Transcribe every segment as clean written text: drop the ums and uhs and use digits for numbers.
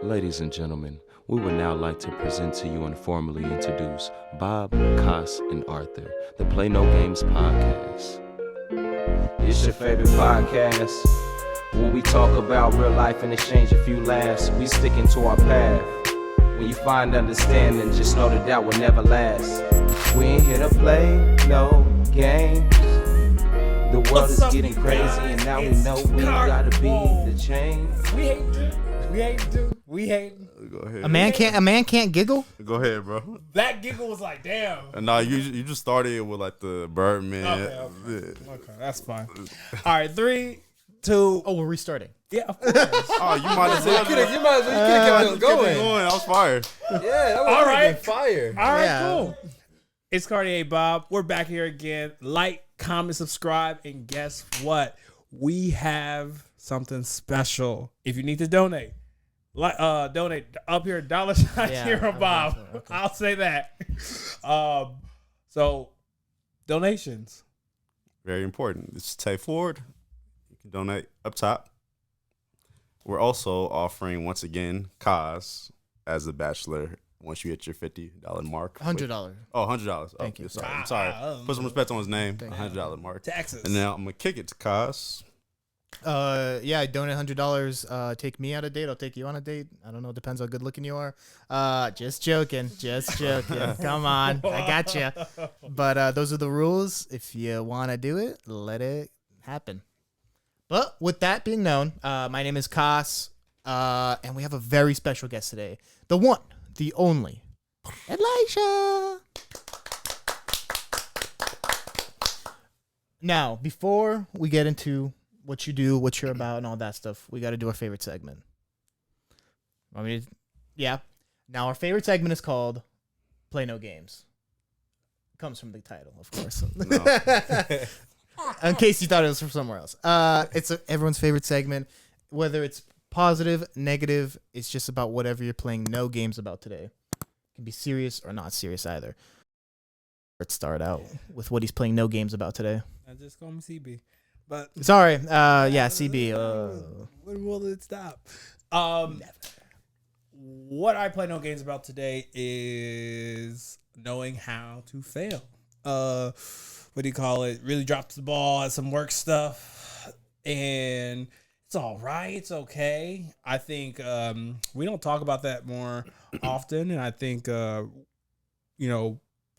Ladies and gentlemen, we would now like to present to you and formally introduce Bob, Cos, and Arthur, the Play No Games podcast. It's your favorite podcast. When we talk about real life and exchange a few laughs, we sticking to our path. When you find understanding, just know that that will never last. We ain't here to play no games. The world is getting crazy, and now we know we gotta be the change. We hate. Go ahead. A man can't giggle. Go ahead, bro. That giggle was like, damn. No, you just started with like the Birdman. Okay, that's fine. All right, 3, 2. Oh, we're restarting. Yeah, of course. Oh, you might have said You might as well kept going. I was fired. Yeah, that was All right. fire. All right, Yeah. cool. It's Cartier Bob. We're back here again. Like, comment, subscribe, and guess what? We have something special. If you need to donate, donate up here, $sign Yeah, Hero Bob. okay. I'll say that. So donations. Very important. This is Tay Ford. You can donate up top. We're also offering, once again, Cos as the Bachelor once you hit your $50 mark. $100. Oh, $100. Thank you. Yes, sorry. I'm sorry. Put some respect on his name. $100 mark. Taxes. And now I'm going to kick it to Cos. Yeah, donate $100. Take me on a date. I'll take you on a date. I don't know. Depends how good looking you are. Just joking. Come on, I got you. But those are the rules. If you want to do it, let it happen. But with that being known, my name is Cos, and we have a very special guest today. The one, the only, Elijah. Now, before we get into what you do, what you're about, and all that stuff, we got to do our favorite segment. Yeah. Now, our favorite segment is called Play No Games. Comes from the title, of course. In case you thought it was from somewhere else. It's everyone's favorite segment. Whether it's positive, negative, it's just about whatever you're playing no games about today. It can be serious or not serious either. Let's start out with what he's playing no games about today. I just call me CB. But Sorry. Yeah, CB. when will it stop? What I play no games about today is knowing how to fail. What do you call it? Really drops the ball at some work stuff, and it's all right. It's okay. I think we don't talk about that more often, and I think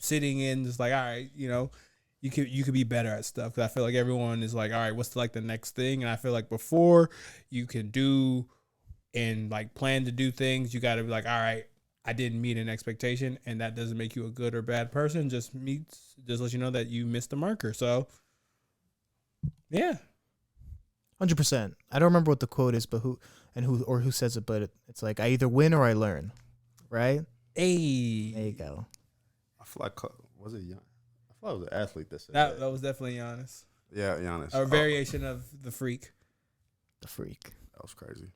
sitting in just like, all right, you could be better at stuff, because I feel like everyone is like, all right, what's the next thing? And I feel like before you can do and like plan to do things, you got to be like, all right, I didn't meet an expectation, and that doesn't make you a good or bad person. Just let you know that you missed the marker. So yeah, 100%. I don't remember what the quote is, but who says it, but it's like, I either win or I learn, right? hey, There you go. I feel like, was it Giannis? I thought it was an athlete that said that was definitely Giannis, Yeah, Giannis. a variation of the freak. The freak. That was crazy.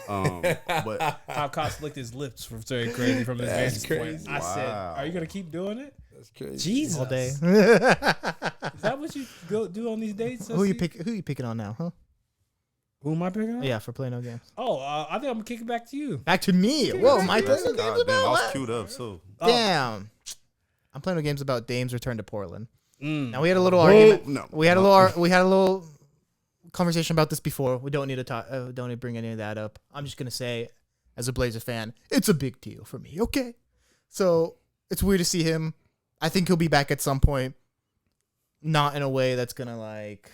But How Cos licked his lips was very crazy from his That's vantage point. crazy. I said, Wow. "Are you gonna keep doing it?" That's crazy. Jesus, All day. Is that what you go do on these dates? Who you picking on now, huh? Who am I picking on? Yeah, for play no games. Oh, I think I'm gonna kick it back to you. Back to me. Whoa, my play no games God damn, I about was what? queued up too. Damn. I'm playing no games about Dame's return to Portland. Mm. Now we had a little argument. No. We had a little conversation about this before. We don't need to talk. Don't need to bring any of that up. I'm just gonna say, as a Blazer fan, it's a big deal for me. Okay, so it's weird to see him. I think he'll be back at some point. Not in a way that's gonna like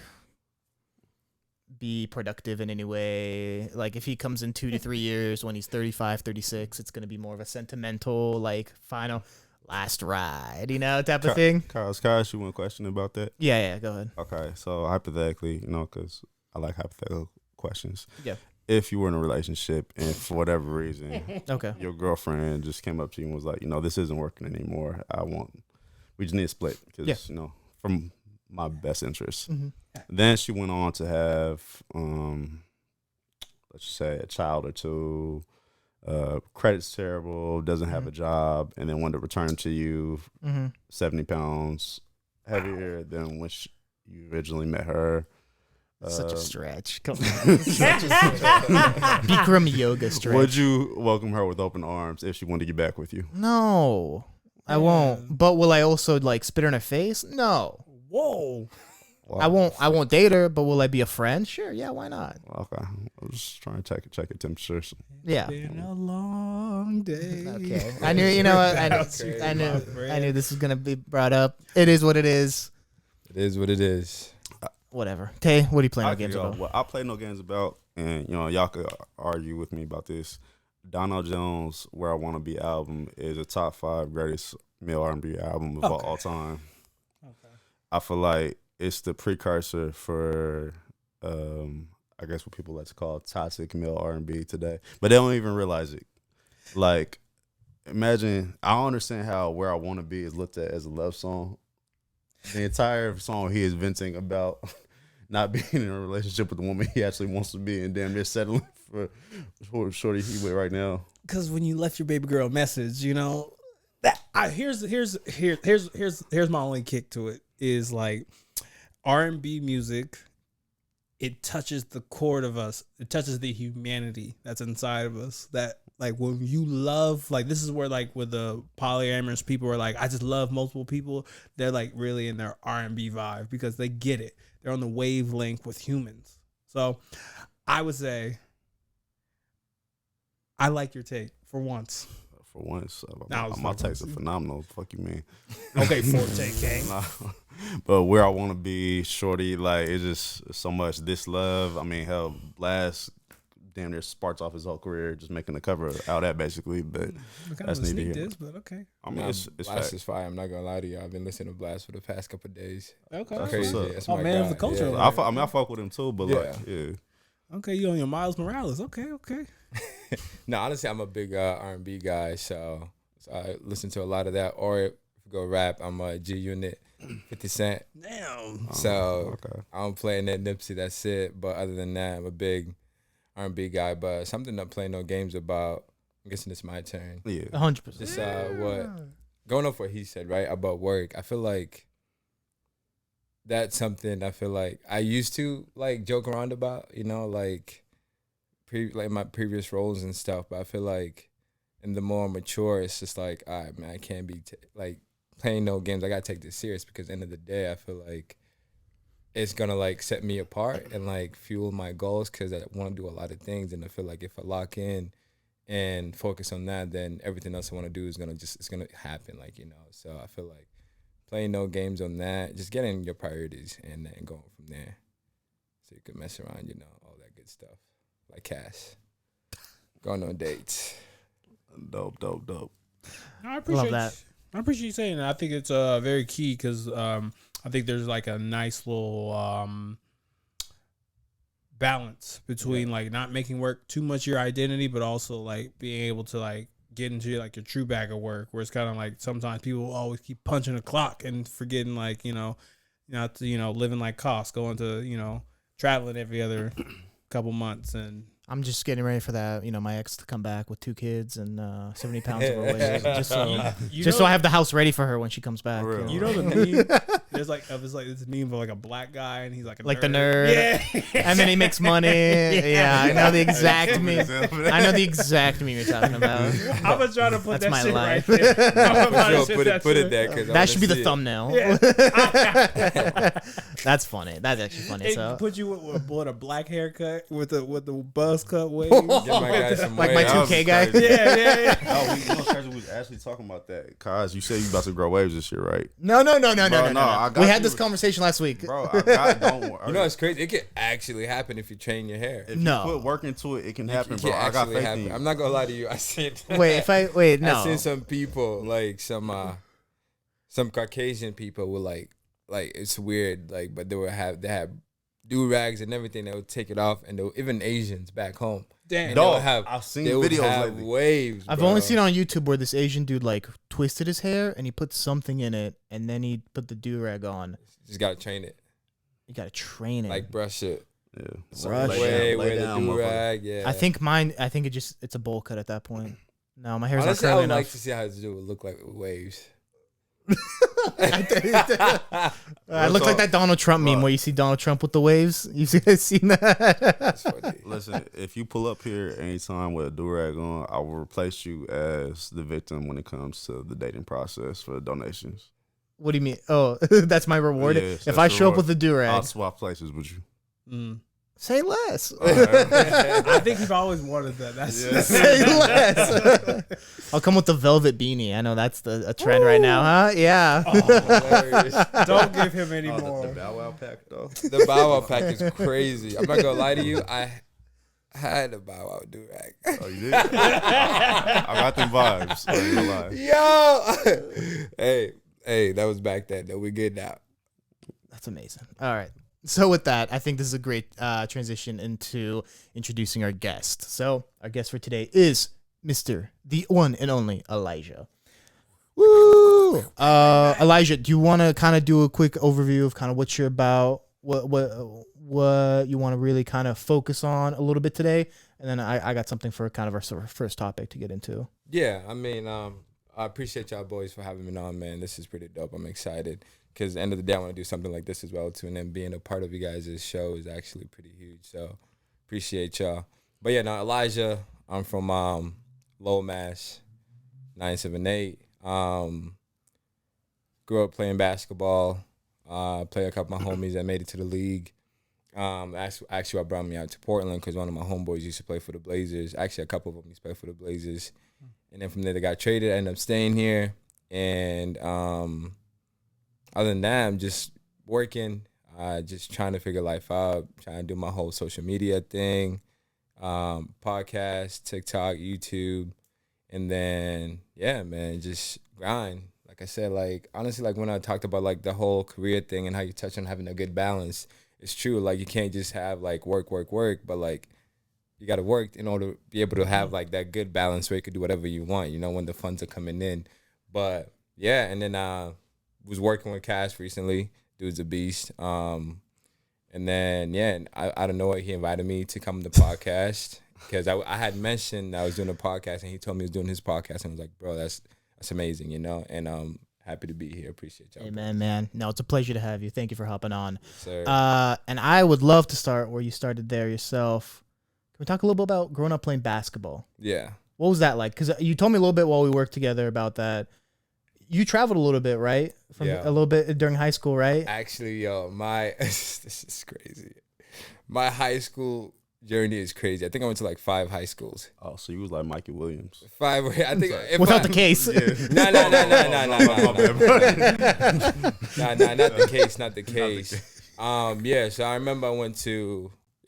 be productive in any way. Like if he comes in 2 to 3 years when he's 35, 36, it's gonna be more of a sentimental, like final last ride, type of thing. Can I ask you one question about that? Yeah, go ahead. Okay, so hypothetically, because I like hypothetical questions. Yeah. If you were in a relationship and for whatever reason, Okay. your girlfriend just came up to you and was like, this isn't working anymore. We just need to split because, from my best interest. Mm-hmm. Then she went on to have, let's just say, a child or two. Credit's terrible, doesn't have a job, and then wanted to return to you 70 pounds heavier than when you originally met her. Such a stretch. Come on. Such a stretch. Bikram yoga stretch. Would you welcome her with open arms if she wanted to get back with you? No, I won't. But will I also like spit in her face? No. Whoa. Wow. I won't date her, but will I be a friend? Sure. Yeah, why not? Okay. I was just trying to check your temperature. Yeah. Been a long day. Okay. I knew, you know what? I knew this was going to be brought up. It is what it is. It is what it is. Whatever. Tay, what are you playing no games about? What I play no games about, and y'all could argue with me about this. Donald Jones' "Where I Want to Be" album is a top 5 greatest male R&B album of all time. Okay. I feel like it's the precursor for, I guess what people like to call toxic male R&B today, but they don't even realize it. Like, imagine, I don't understand how "Where I Want to Be" is looked at as a love song. The entire song he is venting about not being in a relationship with the woman he actually wants to be, and damn near settling for shorty he with right now. Because when you left your baby girl a message, you know that here's my only kick to it is like R&B music. It touches the core of us. It touches the humanity that's inside of us. That like when you love, like this is where like with the polyamorous people are like, I just love multiple people. They're like really in their R&B vibe because they get it. They're on the wavelength with humans. So I would say I like your take for once. For once, My takes are phenomenal. Fuck you, man. Okay, Forte King. Nah. But "Where I Want to Be," shorty, like it's just so much this love. I mean, hell, Blast damn near sparks off his whole career just making the cover out that basically. But that's neither here. But okay. I mean, it's Blast fact. is fire. I'm not gonna lie to you. I've been listening to Blast for the past couple of days. Okay. That's Crazy. what's up. That's Oh, my man of guy. the culture. Yeah. I fuck with him too, but like, yeah. Okay, you on your Miles Morales. Okay. No, honestly, I'm a big R&B guy, so I listen to a lot of that. Or if you go rap, I'm a G Unit, 50 Cent. Damn. So Okay. I'm playing that Nipsey. That's it. But other than that, I'm a big R&B guy. But something I'm playing no games about. I'm guessing it's my turn. Yeah. 100%. Just going off what he said, right, about work. I feel like that's something I feel like I used to like joke around about, you know, like my previous roles and stuff. But I feel like in the more mature, it's just like, all right, man, I can't be like playing no games. I gotta take this serious because at the end of the day, I feel like it's gonna like set me apart and like fuel my goals because I want to do a lot of things, and I feel like if I lock in and focus on that, then everything else I want to do is it's gonna happen, like, you know. So I feel like playing no games on that, just getting your priorities and then going from there, so you can mess around, you know, all that good stuff like Cash, going on dates. Dope. No, I appreciate Love that. I appreciate you saying that. I think it's very key because I think there's like a nice little balance between like not making work too much your identity, but also like being able to like get into like your true bag of work, where it's kind of like sometimes people always keep punching the clock and forgetting like, not to, living like costs, going to, traveling every other couple months. And I'm just getting ready for that, my ex to come back with 2 kids and 70 pounds overweight, just so I have the house ready for her when she comes back. For real. You know the meme? There's like this meme of like a black guy and he's like Like the nerd. Yeah. And then he makes money. Yeah, I know the exact meme. I know the exact meme you're talking about. I'm gonna try to put That's that my shit life. right there. I'm gonna try to Sure, sit put shit. it there because That should be the thumbnail. That's funny. That's actually funny. It So put you with a black haircut with the buzz cut wave. Get my guy some like my waves. 2K guy. Yeah. Oh, crazy. We was actually talking about that. Cause you said you about to grow waves this year, right? No. I got We had you. this conversation last week. Bro, I got don't worry. You know, it's crazy. It can actually happen if you train your hair. If No. you put work into it, it can happen, It bro. can I got actually faith happen. in you. I'm not gonna lie to you. I seen No. I seen some people, like some Caucasian people were like it's weird, like, but they have do rags and everything. They would take it off, and even Asians back home. Damn. And Dog, they would have, I've seen they would videos have lately. waves. I've bro. only seen on YouTube where this Asian dude like twisted his hair and he put something in it and then he put the do-rag on. Just gotta train it, You gotta train it. like brush it. Yeah. Brush Lay Way down, wear lay the down, do motherfucker. rag. Yeah. I think it's a bowl cut at that point. No, my hair's honestly, not I curly would enough. like to see how this dude would look like with waves. I look like that Donald Trump meme where you see Donald Trump with the waves. You seen that? That's funny. Listen, if you pull up here anytime with a do-rag on, I will replace you as the victim when it comes to the dating process for donations. What do you mean? Oh, that's my reward. Yes, if that's I the show up reward. with a do I'll rag, swap places with you. say less. I think you've always wanted that. That's Say less. I'll come with the velvet beanie. I know that's a trend right now, huh? Yeah. Hilarious. don't give him any The more. Bow Wow pack, though. The Bow Wow pack is crazy. I'm not gonna lie to you. I had a Bow Wow do rag. Oh, you did? I got them vibes. I ain't gonna lie. Yo, hey, that was back then. Though we good now. That's amazing. All right. So with that, I think this is a great transition into introducing our guest. So our guest for today is Mr. the one and only Elijah. Woo! Elijah, do you want to kind of do a quick overview of kind of what you're about, what you want to really kind of focus on a little bit today, and then I got something for kind of our sort of first topic to get into. Yeah, I mean, I appreciate y'all boys for having me on, man. This is pretty dope. I'm excited because at the end of the day, I want to do something like this as well too, and then being a part of you guys' show is actually pretty huge. So appreciate y'all. But yeah, now Elijah, I'm from Lowell, Mass, 978. Grew up playing basketball. Played a couple of my homies that made it to the league. Actually, what brought me out to Portland because one of my homeboys used to play for the Blazers. Actually, a couple of them used to play for the Blazers. And then from there, they got traded. I ended up staying here. And other than that, I'm just working, just trying to figure life out, trying to do my whole social media thing, podcast, TikTok, YouTube. And then, yeah, man, just grind. Like I said, like, honestly, like when I talked about like the whole career thing and how you touch on having a good balance, it's true. Like you can't just have like work, but like you got to work in order to be able to have like that good balance where you could do whatever you want, you know, when the funds are coming in. But yeah, and then was working with Cash recently. Dude's a beast. And then, yeah, out of nowhere, he invited me to come to the podcast because I had mentioned I was doing a podcast and he told me he was doing his podcast. And I was like, bro, that's amazing, you know? And happy to be here. Appreciate y'all. Amen, man. No, it's a pleasure to have you. Thank you for hopping on. Yes, sir. And I would love to start where you started there yourself. Can we talk a little bit about growing up playing basketball? Yeah. What was that like? Because you told me a little bit while we worked together about that. You traveled a little bit, right? Yeah. A little bit during high school, right? Actually, yo, this is crazy. My high school journey is crazy. I think I went to like 5 high schools. Oh, so you was like Mikey Williams. 5. I think Without the case. No, not the case. Yeah. So I remember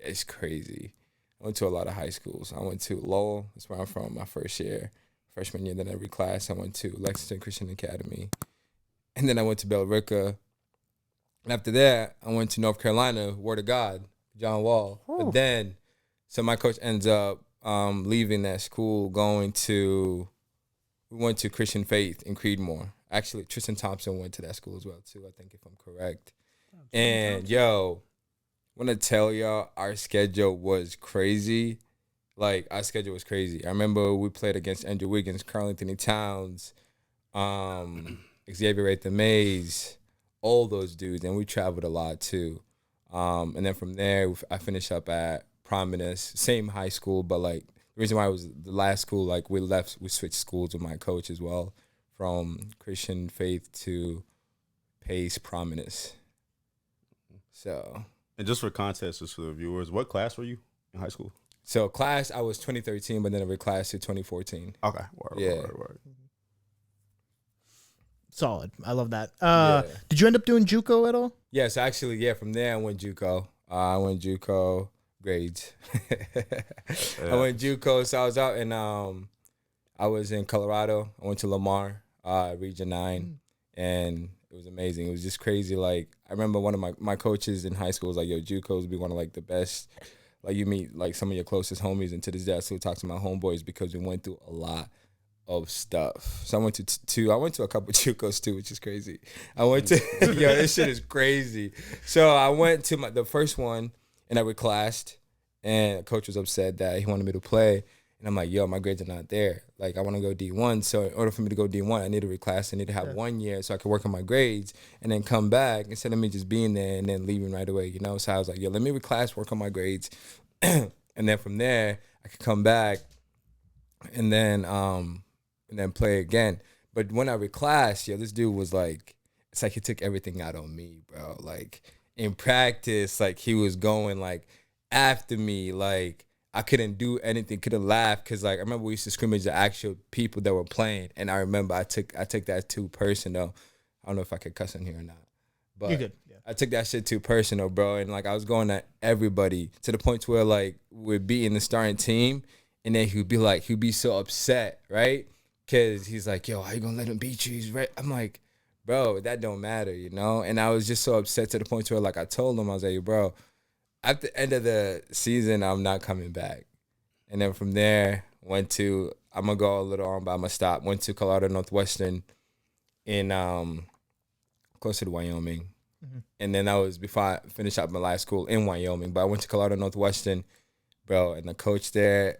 it's crazy. I went to a lot of high schools. I went to Lowell. That's where I'm from. My freshman year. Then every class I went to Lexington Christian Academy, and then I went to Billerica. And after that, I went to North Carolina, Word of God, John Wall. Oh. But then, so my coach ends up leaving that school, we went to Christian Faith in Creedmoor. Actually, Tristan Thompson went to that school as well, too, I think, if I'm correct. And, yo, I want to tell y'all, our schedule was crazy. Like, our schedule was crazy. I remember we played against Andrew Wiggins, Carl Anthony Towns, Xavier Wraith Mays, all those dudes, and we traveled a lot, too. And then from there, I finished up at Prominence, same high school, but, like, the reason why it was the last school, like, we switched schools with my coach as well, from Christian Faith to Pace Prominence. So... And just for context, just for the viewers, what class were you in high school? So class, I was 2013, but then I reclassed to 2014. Okay. Word. Solid. I love that. Yeah. Did you end up doing Juco at all? Yes, actually, yeah. From there, I went Juco. Grades. I went Juco, so I was out and I was in Colorado. I went to Lamar, Region 9, and it was amazing. It was just crazy. Like, I remember one of my coaches in high school was like, yo, Juco's be one of like the best. Like, you meet like some of your closest homies, and to this day I still talk to my homeboys because we went through a lot of stuff. So I went to a couple of Jucos too, which is crazy. I went to yo, this shit is crazy. So I went to the first one and I reclassed, and the coach was upset that he wanted me to play. And I'm like, yo, my grades are not there. Like, I want to go D1. So in order for me to go D1, I need to reclass. I need to have 1 year so I can work on my grades and then come back instead of me just being there and then leaving right away, you know? So I was like, yo, let me reclass, work on my grades. And then from there, I could come back and then play again. But when I reclassed, yo, this dude was like, it's like he took everything out on me, bro. Like, in practice, like, he was going, like, after me, like, I couldn't do anything, couldn't laugh, because, like, I remember we used to scrimmage the actual people that were playing, and I remember I took that too personal. I don't know if I could cuss in here or not, but You're good. Yeah. I took that shit too personal, bro, and, like, I was going at everybody to the point to where, like, we're beating the starting team, and then he'd be so upset, right? Because he's like, yo, how you gonna let him beat you? He's right. I'm like, bro, that don't matter, you know? And I was just so upset to the point where, like, I told him, I was like, bro, at the end of the season, I'm not coming back. And then from there, I'm going to go a little on, but I'm going to stop. Went to Colorado Northwestern in closer to Wyoming. Mm-hmm. And then that was before I finished up my last school in Wyoming. But I went to Colorado Northwestern, bro, and the coach there,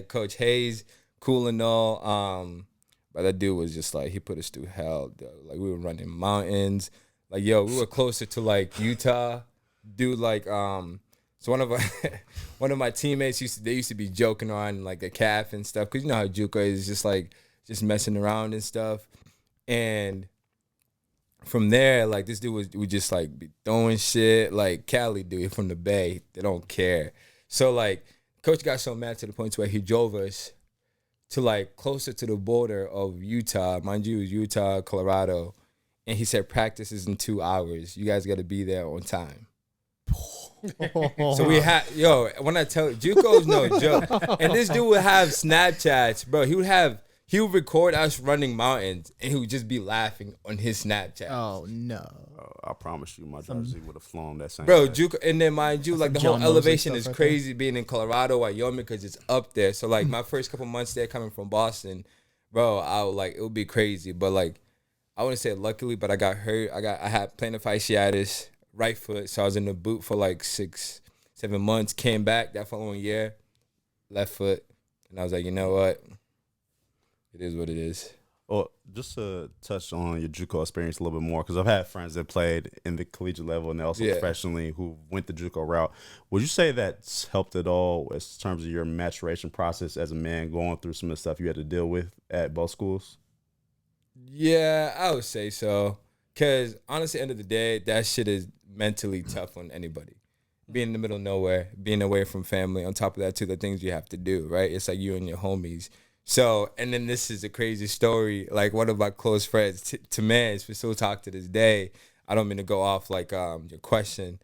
Coach Hayes, cool and all. But that dude was just like, he put us through hell, dude. Like, we were running mountains. Like, yo, we were closer to, like, Utah. Dude, like, so one of my teammates used to be joking around like a calf and stuff, because you know how Juco is, just messing around and stuff. And from there, like, this dude would just like be throwing shit, like Cali dude from the Bay. They don't care. So like, coach got so mad to the point where he drove us to like closer to the border of Utah. Mind you, it was Utah, Colorado, and he said practice is in 2 hours. You guys got to be there on time. So we had, when I tell you, Juco's no joke. And this dude would have Snapchats, bro. He would record us running mountains, and he would just be laughing on his Snapchat. Oh, no. I promise you, my jersey would have flown that same Bro, day. Juco, and then mind you, like, the whole elevation is crazy being in Colorado, Wyoming, because it's up there. So, like, my first couple months there coming from Boston, bro, it would be crazy. But, like, I wouldn't say luckily, but I got hurt. I had plantar fasciitis. Right foot, so I was in the boot for like 6-7 months. Came back that following year, left foot, and I was like, you know what? It is what it is. Well, just to touch on your JUCO experience a little bit more, because I've had friends that played in the collegiate level and also professionally who went the JUCO route. Would you say that's helped at all in terms of your maturation process as a man going through some of the stuff you had to deal with at both schools? Yeah, I would say so. Because honestly, at the end of the day, that shit is mentally tough on anybody. Being in the middle of nowhere, being away from family, on top of that, too, the things you have to do, right? It's like you and your homies. So, and then this is a crazy story. Like, one of my close friends, to man, we still talk to this day. I don't mean to go off, like, your question.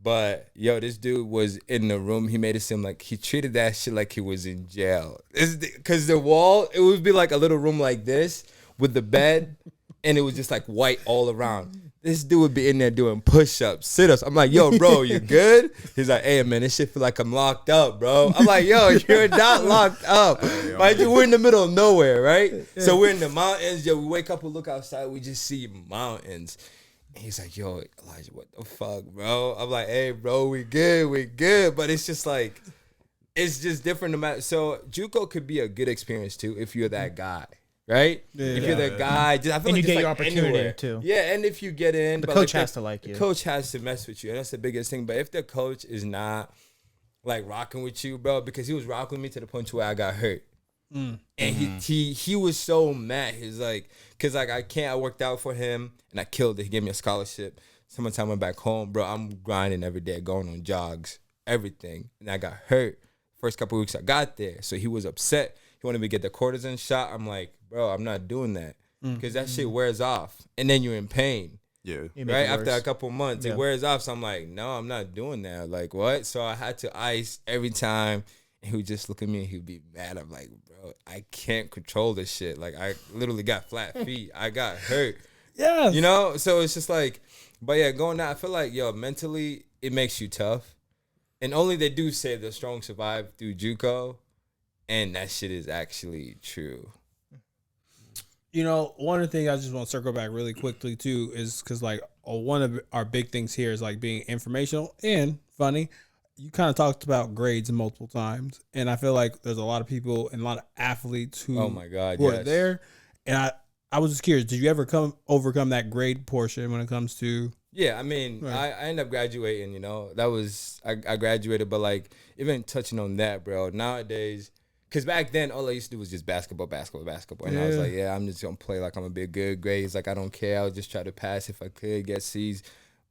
But, yo, this dude was in the room. He made it seem like he treated that shit like he was in jail. Because the wall, it would be like a little room like this with the bed. And it was just like white all around. This dude would be in there doing push-ups, sit-ups. I'm like, yo, bro, you good? He's like, hey, man, this shit feel like I'm locked up, bro. I'm like, yo, you're not locked up. Right? We're in the middle of nowhere, right? So we're in the mountains. Yo, we wake up, we look outside, we just see mountains. And he's like, yo, Elijah, what the fuck, bro? I'm like, hey, bro, we good. But it's just like, it's just different. No matter. So JUCO could be a good experience, too, if you're that guy. Right? Yeah, if you're the guy, I feel and like you get like your opportunity anywhere. too. Yeah, and if you get in, the coach has to like you. The coach has to mess with you, and that's the biggest thing. But if the coach is not like rocking with you, bro, because he was rocking with me to the point where I got hurt, and he was so mad. He's like, cause like I worked out for him and I killed it. He gave me a scholarship. Summertime I went back home, bro. I'm grinding every day, going on jogs, everything, and I got hurt. First couple of weeks I got there, so he was upset. He wanted me to get the cortisone shot. I'm like, bro, I'm not doing that because that shit wears off, and then you're in pain. Yeah. Right after a couple months, it wears off. So I'm like, no, I'm not doing that. Like, what? So I had to ice every time, and he would just look at me and he'd be mad. I'm like, bro, I can't control this shit. Like, I literally got flat feet. I got hurt. Yeah. You know. So it's just like, but yeah, going out. I feel like mentally it makes you tough, and only they do say the strong survive through JUCO. And that shit is actually true. You know, one of the things I just want to circle back really quickly too is because like one of our big things here is like being informational and funny, you kind of talked about grades multiple times, and I feel like there's a lot of people and a lot of athletes who Oh my God, who are yes. there, and I was just curious, did you ever overcome that grade portion when it comes to? Yeah, I mean, Right. I ended up graduating, you know. That was, I graduated, but like, even touching on that, bro, nowadays, because back then, all I used to do was just basketball. And I was Yeah. like, yeah, I'm just going to play like I'm going to be good grades. Like, I don't care. I'll just try to pass if I could, get C's.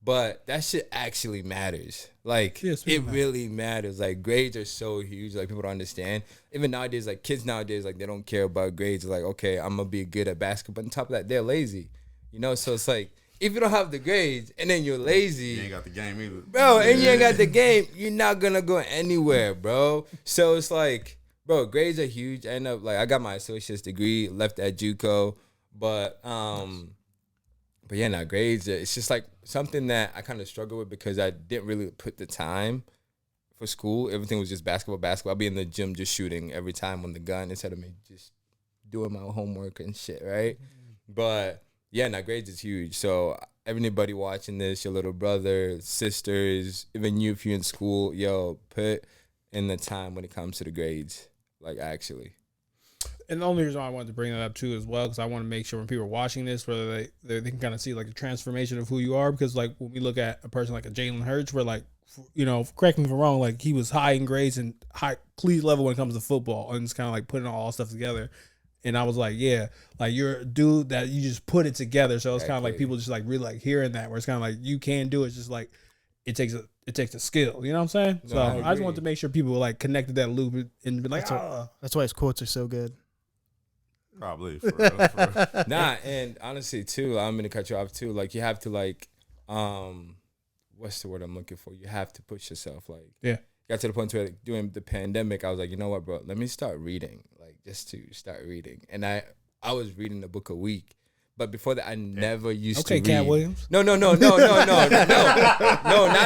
But that shit actually matters. Like, Yes, it man. really matters. Like, grades are so huge. Like, people don't understand. Even nowadays, like, kids nowadays, like, they don't care about grades. Like, okay, I'm going to be good at basketball. But on top of that, they're lazy. You know, so it's like, if you don't have the grades and then you're lazy, You ain't got the game either. bro, and you ain't got the game, you're not gonna go anywhere, bro. So it's like, bro, grades are huge. I end up like I got my associate's degree, left at Juco, but yeah, now grades. It's just like something that I kind of struggle with because I didn't really put the time for school. Everything was just basketball. I'd be in the gym just shooting every time on the gun instead of me just doing my homework and shit, right? But yeah, now grades is huge. So everybody watching this, your little brother, sisters, even you if you're in school, yo, put in the time when it comes to the grades. Like, actually. And the only reason why I wanted to bring that up too as well, because I want to make sure when people are watching this, whether they can kind of see like the transformation of who you are. Because like when we look at a person like a Jalen Hurts, where like, you know, correct me if I'm wrong, like he was high in grades and high cleat level when it comes to football, and it's kind of like putting all stuff together. And I was like, yeah, like you're a dude that you just put it together. So it's kind of like people just like really like hearing that, where it's kind of like you can do it. It's just like it takes a skill. You know what I'm saying? No, So I I just agree. wanted to make sure people like connected that loop and be like, That's why his quotes are so good. Probably. For real. Nah, and honestly, too, I'm going to cut you off, too. Like, you have to, like, what's the word I'm looking for? You have to push yourself. Like, Yeah. Got to the point where like, during the pandemic, I was like, you know what, bro? Let me start reading. Like, just to start reading. And I was reading a book a week. But before that, I never used to read. Cat Williams. No. Not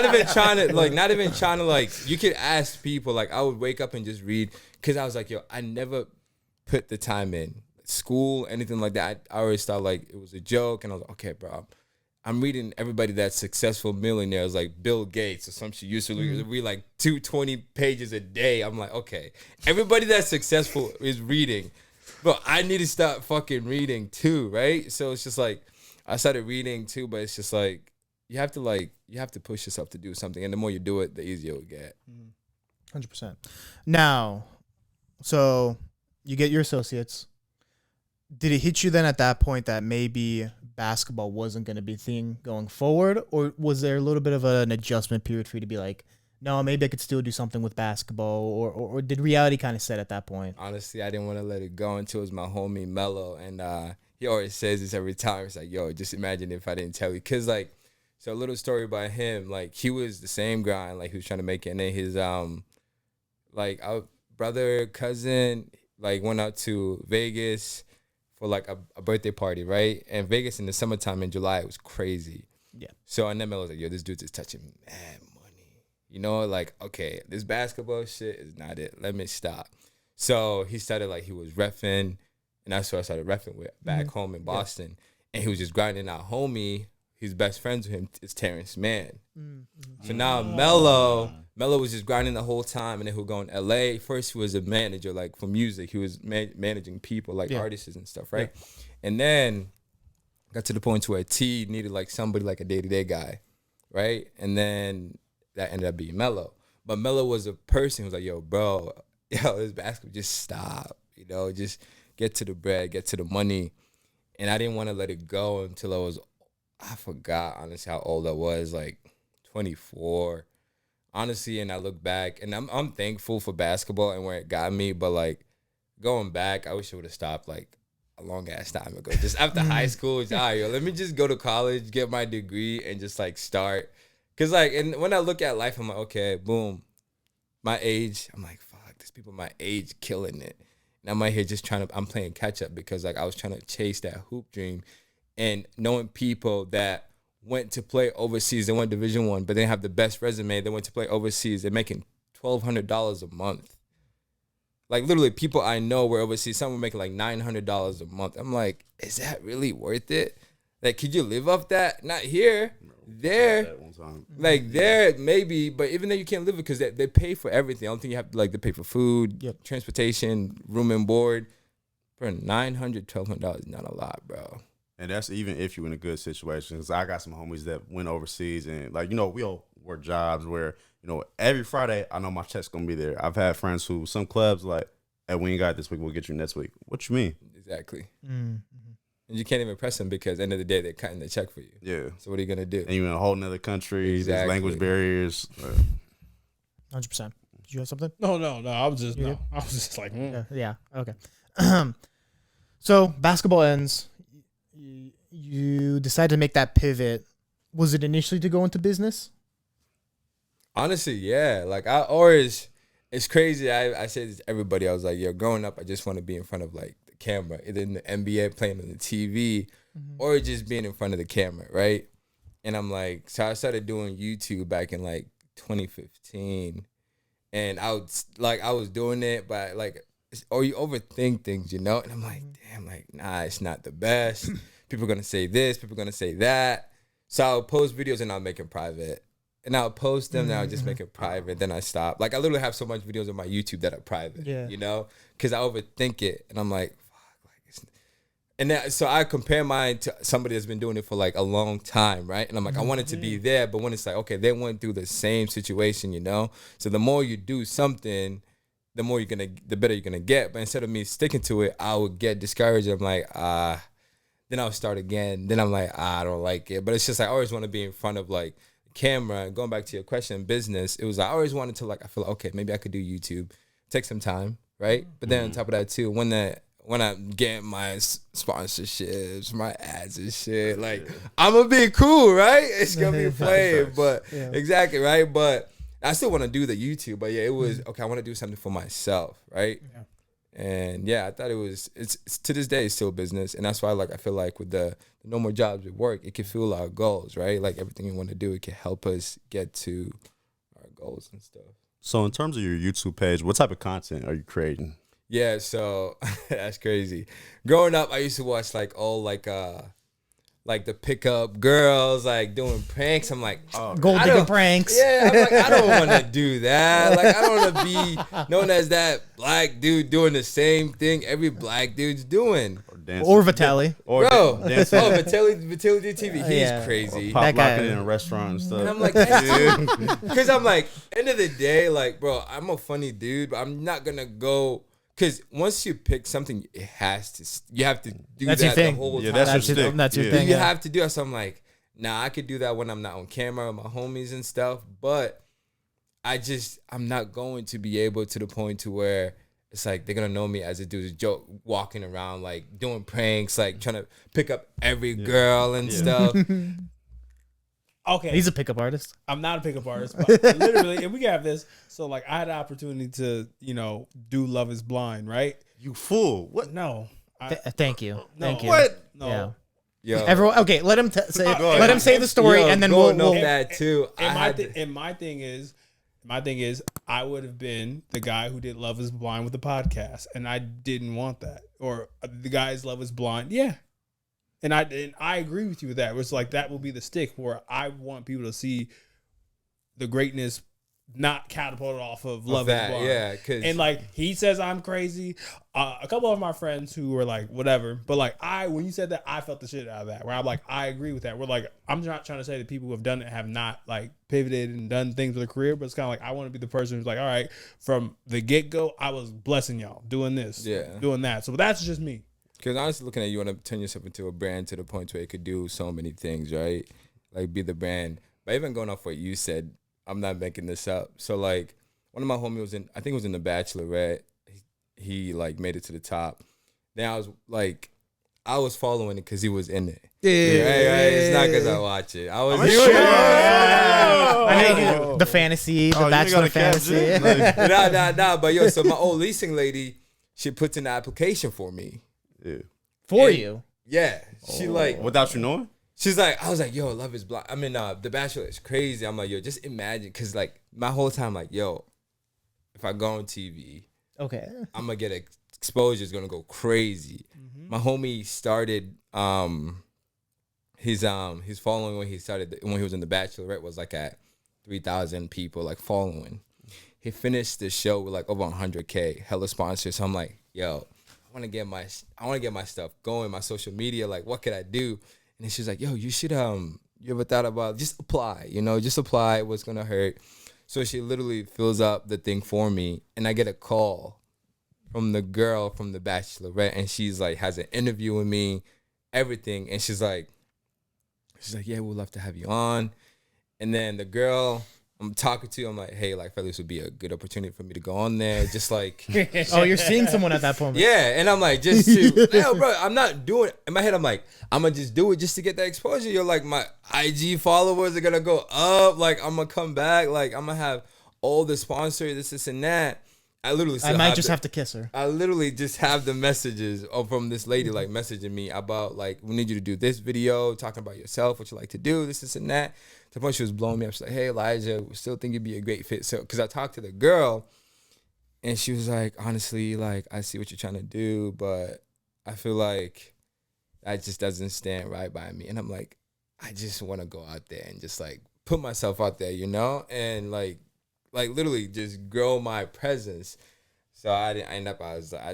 even trying to, like, you could ask people. Like, I would wake up and just read. Because I was like, yo, I never put the time in. School, anything like that. I always thought, like, it was a joke. And I was like, okay, bro. I'm reading everybody that's successful millionaires like Bill Gates or some shit. Used to read like 220 pages a day. I'm like, okay, everybody that's successful is reading, but I need to start fucking reading too, right? So it's just like I started reading too, but it's just like you have to push yourself to do something, and the more you do it, the easier it'll get. 100%. Now, so you get your associates. Did it hit you then at that point that maybe basketball wasn't going to be a thing going forward? Or was there a little bit of an adjustment period for you to be like, no, maybe I could still do something with basketball? Or did reality kind of set at that point? Honestly, I didn't want to let it go until it was my homie Mello. And he always says this every time. It's like, yo, just imagine if I didn't tell you. Because, like, so a little story about him. Like, he was the same guy. Like, he was trying to make it. And then his, like, our brother, cousin, like, went out to Vegas for like a birthday party, right? And Vegas in the summertime in July, it was crazy. Yeah. So I never was like, yo, this dude's just touching mad money. You know, like, okay, this basketball shit is not it. Let me stop. So he started like, he was reffing, and that's what I started reffing with back home in Boston. And he was just grinding out homie. He's best friends with him. It's Terrence Mann. So now Mello was just grinding the whole time, and then he'll go in LA. First, he was a manager, like for music. He was managing people, like artists and stuff, right? Yeah. And then got to the point where T needed like somebody like a day-to-day guy, right? And then that ended up being Mello. But Mello was a person who was like, yo, bro, this basketball, just stop. You know, just get to the bread, get to the money. And I didn't want to let it go until I forgot, honestly, how old I was, like 24. Honestly, and I look back, and I'm thankful for basketball and where it got me, but, like, going back, I wish I would have stopped, like, a long-ass time ago. Just after high school, it's, all right, yo, let me just go to college, get my degree, and just, like, start. Because, like, and when I look at life, I'm like, okay, boom, my age, I'm like, fuck, there's people my age killing it. And I'm out here just I'm playing catch-up because, like, I was trying to chase that hoop dream. And knowing people that went to play overseas, they went Division I, but they didn't have the best resume. They went to play overseas. They're making $1,200 a month. Like, literally, people I know were overseas. Some were making, like, $900 a month. I'm like, is that really worth it? Like, could you live off that? Not here. There. That one time. Like there, maybe, but even though you can't live it because they pay for everything. I don't think you have to like they pay for food, transportation, room and board. For $900, $1,200 is not a lot, bro. And that's even if you're in a good situation. Cause I got some homies that went overseas and like, you know, we all work jobs where, you know, every Friday I know my check's gonna be there. I've had friends who some clubs like, hey, we ain't got it this week, we'll get you next week. What you mean? Exactly. And you can't even press them because at the end of the day they're cutting the check for you. Yeah. So what are you gonna do? And you're in a whole nother country, Exactly. there's language barriers. 100%. Did you have something? No. I was just like, Yeah. Okay. So basketball ends. You decide to make that pivot. Was it initially to go into business? Honestly, yeah. Like I always, it's crazy. I say this to everybody. I was like, yo, growing up, I just want to be in front of like the camera, either in the NBA playing on the TV, or just being in front of the camera, right? And I'm like, so I started doing YouTube back in like 2015, and I was doing it, but like, or you overthink things, you know? And I'm like, damn, like, nah, it's not the best. People are gonna say this, people are gonna say that. So I'll post videos and I'll make it private. And I'll post them, then I'll just make it private. Then I stop. Like, I literally have so much videos on my YouTube that are private, you know? Because I overthink it. And I'm like, fuck. Like, and then, so I compare mine to somebody that's been doing it for, like, a long time, right? And I'm like, I want it to be there. But when it's like, okay, they went through the same situation, you know? So the more you do something, the better you're going to get. But instead of me sticking to it, I would get discouraged. I'm like, then I'll start again. Then I'm like, I don't like it. But it's just, I always want to be in front of, like, camera. And going back to your question, business, it was like I always wanted to, like, I feel like, okay, maybe I could do YouTube, take some time, right? But then on top of that too, when I'm getting my sponsorships, my ads and shit, like, I'm gonna be cool, right? It's gonna be playing, but exactly, right? But I still want to do the YouTube, but yeah, it was okay. I want to do something for myself, right? And yeah, I thought it's to this day it's still business, and that's why, like, I feel like with the no more jobs at work, it can fuel our goals, right? Like, everything you want to do, it can help us get to our goals and stuff. So in terms of your YouTube page, what type of content are you creating? Yeah, so that's crazy. Growing up, I used to watch like all like the pickup girls like doing pranks. I'm like, Gold digging pranks. Yeah, I'm like, I don't want to do that. Like, I don't want to be known as that black dude doing the same thing every black dude's doing. Or Vitaly. Bro, Vitaly TV, he's crazy. Pop That guy- locking in a restaurant and stuff. And I'm like, because I'm like, end of the day, like, bro, I'm a funny dude, but I'm not gonna go. Because once you pick something, you have to do That's that your thing. the whole Yeah, time. that's your stick. That's your Yeah. thing. You Yeah. have to do it. So I'm like, nah, I could do that when I'm not on camera with my homies and stuff. But I'm not going to be able to the point to where it's like they're gonna know me as a dude joke walking around like doing pranks, like trying to pick up every girl and stuff. Okay. He's a pickup artist. I'm not a pickup artist, but literally, if we can have this. So, like, I had the opportunity to, do Love is Blind, right? You fool. What? No. Thank you. Thank you. What? No. Yeah. Yo, Everyone, okay, let him say. ahead. Let him say the story, yo, and then going we'll off that too. And my thing is, I would have been the guy who did Love is Blind with the podcast, and I didn't want that. Or the guy's Love is Blind, yeah. And I agree with you with that. It's like that will be the stick where I want people to see the greatness not catapulted off of Love is Blind. Yeah, and like he says I'm crazy. A couple of my friends who were like whatever, but like when you said that, I felt the shit out of that. Where I'm like, I agree with that. We're like, I'm not trying to say that people who have done it have not like pivoted and done things with a career, but it's kind of like I want to be the person who's like, all right, from the get go, I was blessing y'all doing this, doing that. So that's just me. Because honestly, looking at you, want to turn yourself into a brand to the point where it could do so many things, right? Like be the brand. But even going off what you said, I'm not making this up. So like one of my homies was I think it was in the Bachelor, right? He like made it to the top. Then I was following it because he was in it. Yeah. Right? It's not because I watch it. I was. I know the fantasy, the Bachelor fantasy. Nah. But yo, so my old leasing lady, she puts in the application for me. Yeah. For you. Yeah. She like Without you knowing? She's like, I was like, yo, Love is Blind. I mean, The Bachelor is crazy. I'm like, yo, just imagine, because like my whole time, like, yo, if I go on TV, okay, I'm gonna get exposure is gonna go crazy. My homie started He's following when he was in the Bachelorette was like at 3,000 people like following. He finished the show with like over 100K, hella sponsors. So I'm like, yo, I want to get my stuff going, my social media. Like, what could I do? And then she's like, yo, you should you ever thought about just apply? Just apply. What's gonna hurt? So she literally fills up the thing for me, and I get a call from the girl from the Bachelorette, and she's like has an interview with me, everything, and she's like, yeah, we'd love to have you on. And then the girl I'm talking to, I'm like, hey, like, this would be a good opportunity for me to go on there. Just like, oh, you're seeing someone at that point. Yeah. And I'm like, just to, hell, bro, I'm not doing it. In my head, I'm like, I'm going to just do it just to get that exposure. You're like, my IG followers are going to go up. Like, I'm going to come back. Like, I'm going to have all the sponsors, this, and that. I might just have to kiss her. I literally just have the messages from this lady, like, messaging me about, like, we need you to do this video, talking about yourself, what you like to do, this, and that. To the point she was blowing me up. She's like, hey, Elijah, we still think you'd be a great fit. So, because I talked to the girl, and she was like, honestly, like, I see what you're trying to do, but I feel like that just doesn't stand right by me. And I'm like, I just want to go out there and just, like, put myself out there, and, like literally just grow my presence. So I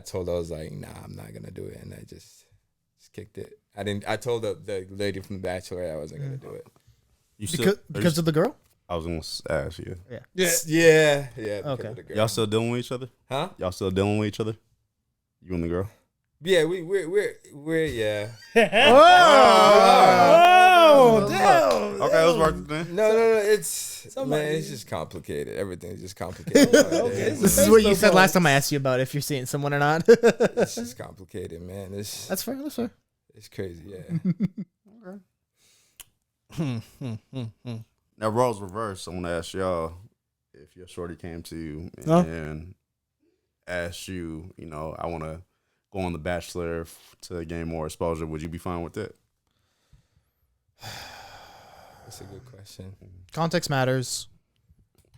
told her, I was like, nah, I'm not going to do it. And I just kicked it. I told the lady from The Bachelor I wasn't going to do it. Because of the girl? I was going to ask you. Yeah. Okay. Y'all still dealing with each other? Huh? Y'all still dealing with each other? You and the girl? Yeah, we're yeah. Oh, damn. Okay, it was working then. No, it's just complicated. Everything's just complicated. Okay. This is what you said last time I asked you about if you're seeing someone or not. It's just complicated, man. That's fair. It's crazy, yeah. Now, roles reversed. I want to ask y'all if your shorty came to you and asked you, I want to go on The Bachelor to gain more exposure. Would you be fine with it? That's a good question. Context matters.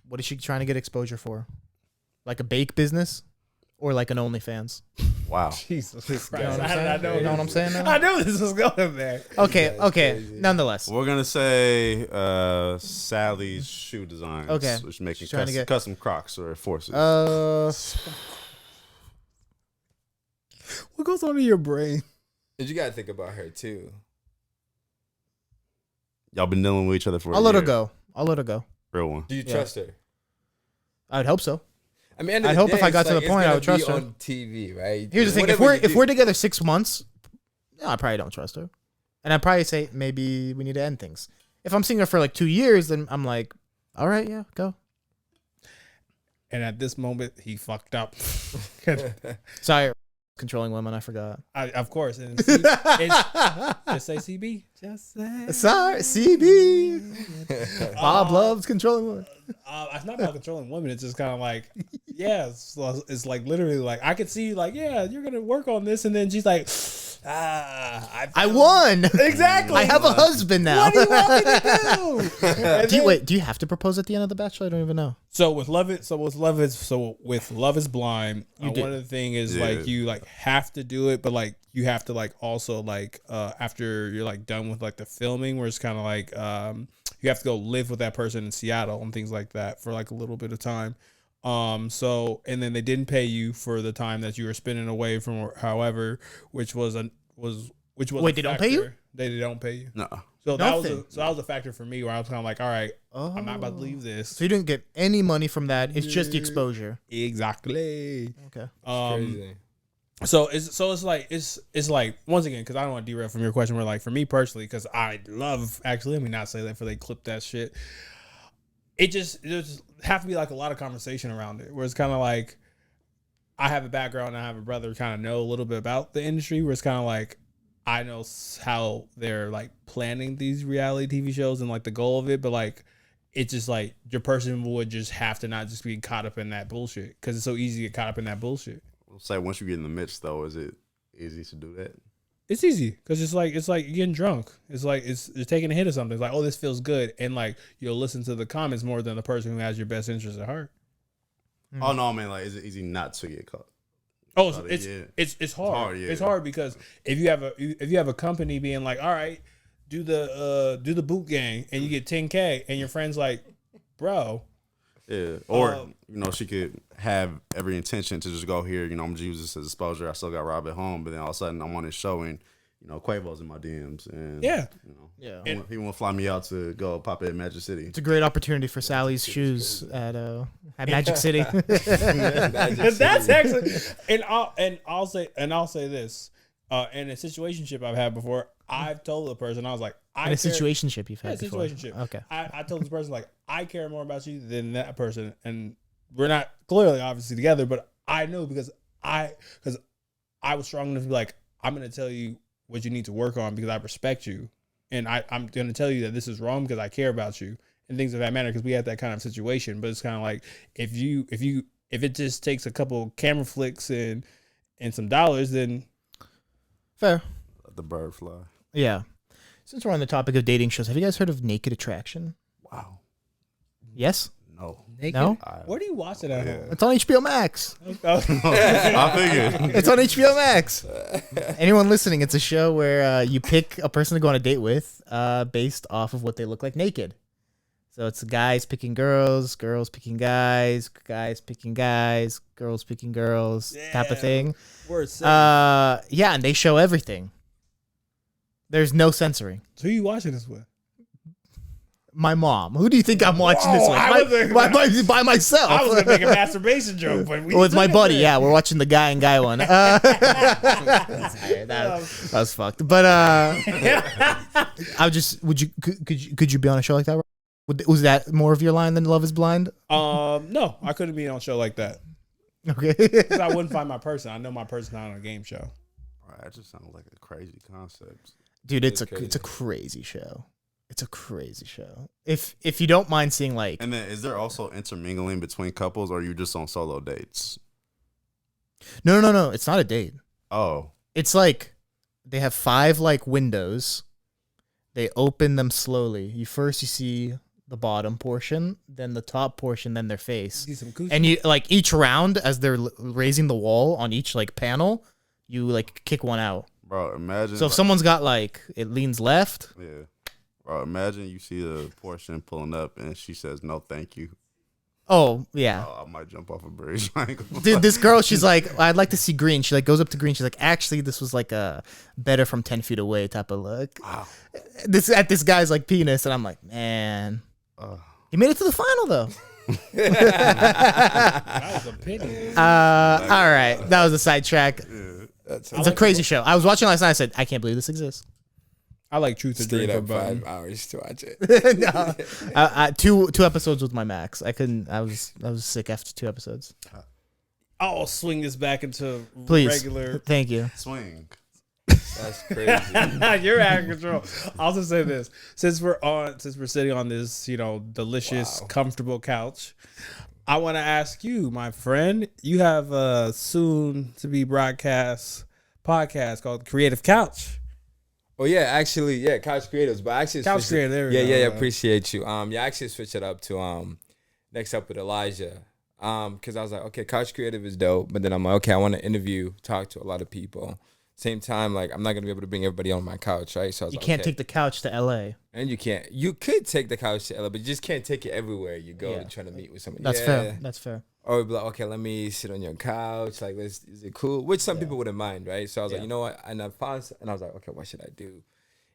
What is she trying to get exposure for? Like a bake business or like an OnlyFans? Wow. Jesus Christ. You know what I'm saying? Now? I knew this was going there. Okay. Crazy. Nonetheless. We're going to say Sally's shoe designs. Okay. Which making She's trying to get custom Crocs or Forces. What goes on in your brain? You got to think about her, too. Y'all been dealing with each other for a I'll let her year. go. Real one. Do you trust her? I'd hope so. I mean, I hope if I got to the point, I would trust her. On TV, right? Here's the thing: if we're together 6 months, I probably don't trust her, and I'd probably say maybe we need to end things. If I'm seeing her for like 2 years, then I'm like, all right, yeah, go. And at this moment, he fucked up. Sorry, controlling women. I forgot. Of course. And just say CB. Just say. Sorry, CB. Bob loves controlling women. It's not about controlling women. It's just kind of like, yeah, it's like literally like I could see like, yeah, you're gonna work on this, and then she's like, I won. Exactly. I have a husband now. What do you want me to do? Do you have to propose at the end of The Bachelor? I don't even know. So with Love Is Blind, one of the thing is like you like have to do it, but like you have to like also like after you're like done with like the filming, where it's kind of like you have to go live with that person in Seattle and things like that for like a little bit of time. So and then they didn't pay you for the time that you were spending away from, however, which was Wait, they don't pay you? They don't pay you. No. So that was a factor for me where I was kind of like, all right, I'm not about to leave this. So you didn't get any money from that. It's just the exposure. Exactly. Okay. Crazy. So it's like once again, because I don't want to derail from your question, where like for me personally, because I love actually, let me not say that for they clip that shit. It just have to be like a lot of conversation around it, where it's kind of like I have a background and I have a brother kind of know a little bit about the industry, where it's kind of like I know how they're like planning these reality TV shows and like the goal of it, but like it's just like your person would just have to not just be caught up in that bullshit, because it's so easy to get caught up in that bullshit. We'll say once you get in the midst, though, is it easy to do that? It's easy because it's like you're getting drunk. It's like you're taking a hit of something. It's like, oh, this feels good, and like you'll listen to the comments more than the person who has your best interest at heart. Oh no, man! Like, is it easy not to get caught? Oh, it's hard. It's hard, yeah. It's hard because if you have a company being like, all right, do the boot gang and you get 10K and your friend's like, bro. Yeah, or she could have every intention to just go here. I'm gonna use this as exposure. I still got Rob at home, but then all of a sudden I'm on his show and Quavo's in my DMs, and he won't fly me out to go pop at Magic City. It's a great opportunity for Sally's shoes at Magic City. That's actually, and I'll say this, in a situationship I've had before, I've told the person I was like, in a situationship you've had before. Situationship. Okay. I told this person like I care more about you than that person, and we're not clearly obviously together, but I know because I was strong enough to be like, I'm gonna tell you what you need to work on because I respect you, and I'm gonna tell you that this is wrong because I care about you and things of that matter because we had that kind of situation. But it's kind of like if it just takes a couple camera flicks and some dollars, then fair. Let the bird fly. Yeah. Since we're on the topic of dating shows, have you guys heard of Naked Attraction? Wow. Yes? No. No? Where do you watch it at home? It's on HBO Max. I figured. It's on HBO Max. Anyone listening, it's a show where you pick a person to go on a date with based off of what they look like naked. So it's guys picking girls, girls picking guys, guys picking guys, girls picking girls, type of thing. Yeah, and they show everything. There's no censoring. So who are you watching this with? My mom. Who do you think I'm watching this with? By myself. I was going to make a masterbation joke, but it's my buddy. Yeah, we're watching the guy and guy one. That was fucked. But could you be on a show like that? Was that more of your line than Love Is Blind? No, I couldn't be on a show like that. Okay. Because I wouldn't find my person. I know my person's not on a game show. Right, that just sounded like a crazy concept. Dude, it's a crazy show. It's a crazy show. If you don't mind seeing like, and then is there also intermingling between couples, or are you just on solo dates? No. It's not a date. Oh, it's like they have 5 like windows. They open them slowly. You see the bottom portion, then the top portion, then their face. And you like each round as they're raising the wall on each like panel, you like kick one out. Bro, imagine. So if someone's got like it leans left. Yeah. Bro, imagine you see the portion pulling up and she says no, thank you. Oh yeah. Oh, I might jump off a bridge. Dude, this girl, she's like, I'd like to see green. She like goes up to green. She's like, actually, this was like a better from 10 feet away type of look. Wow. This guy's like penis, and I'm like, man, he made it to the final though. That was a pity. All right, that was a sidetrack. Yeah. It's a crazy show. I was watching last night. I said, I can't believe this exists. I like Truth or Drink for 5 hours to watch it. No, two episodes with my max. I couldn't. I was sick after 2 episodes. I'll swing this back into Please. regular. Thank you. Swing. That's crazy. You're out of control. I'll also say this: since we're sitting on this, delicious, comfortable couch, I want to ask you, my friend. You have a soon to be broadcast podcast called Creative Couch. Oh yeah, actually, yeah, Couch Creatives, but actually, Couch Creative. There we go. Yeah, appreciate you. I actually switched it up to Next Up with Elijah. Because I was like, okay, Couch Creative is dope, but then I'm like, okay, I want to talk to a lot of people. Same time, like I'm not gonna be able to bring everybody on my couch, right? So I was you like, can't okay. take the couch to LA. And you can't. You could take the couch to LA, but you just can't take it everywhere you go and trying to meet with somebody. That's fair. That's fair. Or be like, okay, let me sit on your couch. Like, is it cool? Which some people wouldn't mind, right? So I was like, you know what? And I was like, okay, what should I do?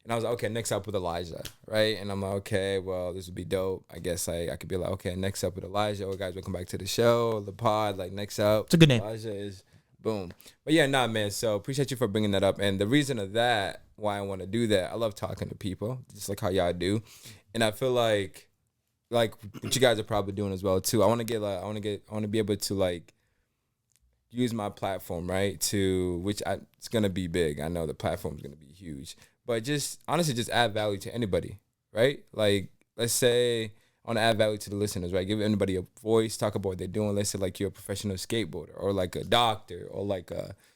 And I was like, okay, Next Up with Elijah, right? And I'm like, okay, well, this would be dope. I guess I could be like, okay, Next Up with Elijah. Oh, guys, welcome back to the show, the pod. Like, Next Up. It's a good name. Elijah is boom. But yeah, man. So appreciate you for bringing that up. And the reason of that, why I want to do that, I love talking to people, just like how y'all do. And I feel like what you guys are probably doing as well too. I want to be able to like use my platform, right? It's gonna be big. I know the platform's gonna be huge. But just honestly, just add value to anybody, right? Like, let's say I want to add value to the listeners, right? Give anybody a voice, talk about what they're doing. Let's say like you're a professional skateboarder, or like a doctor, or like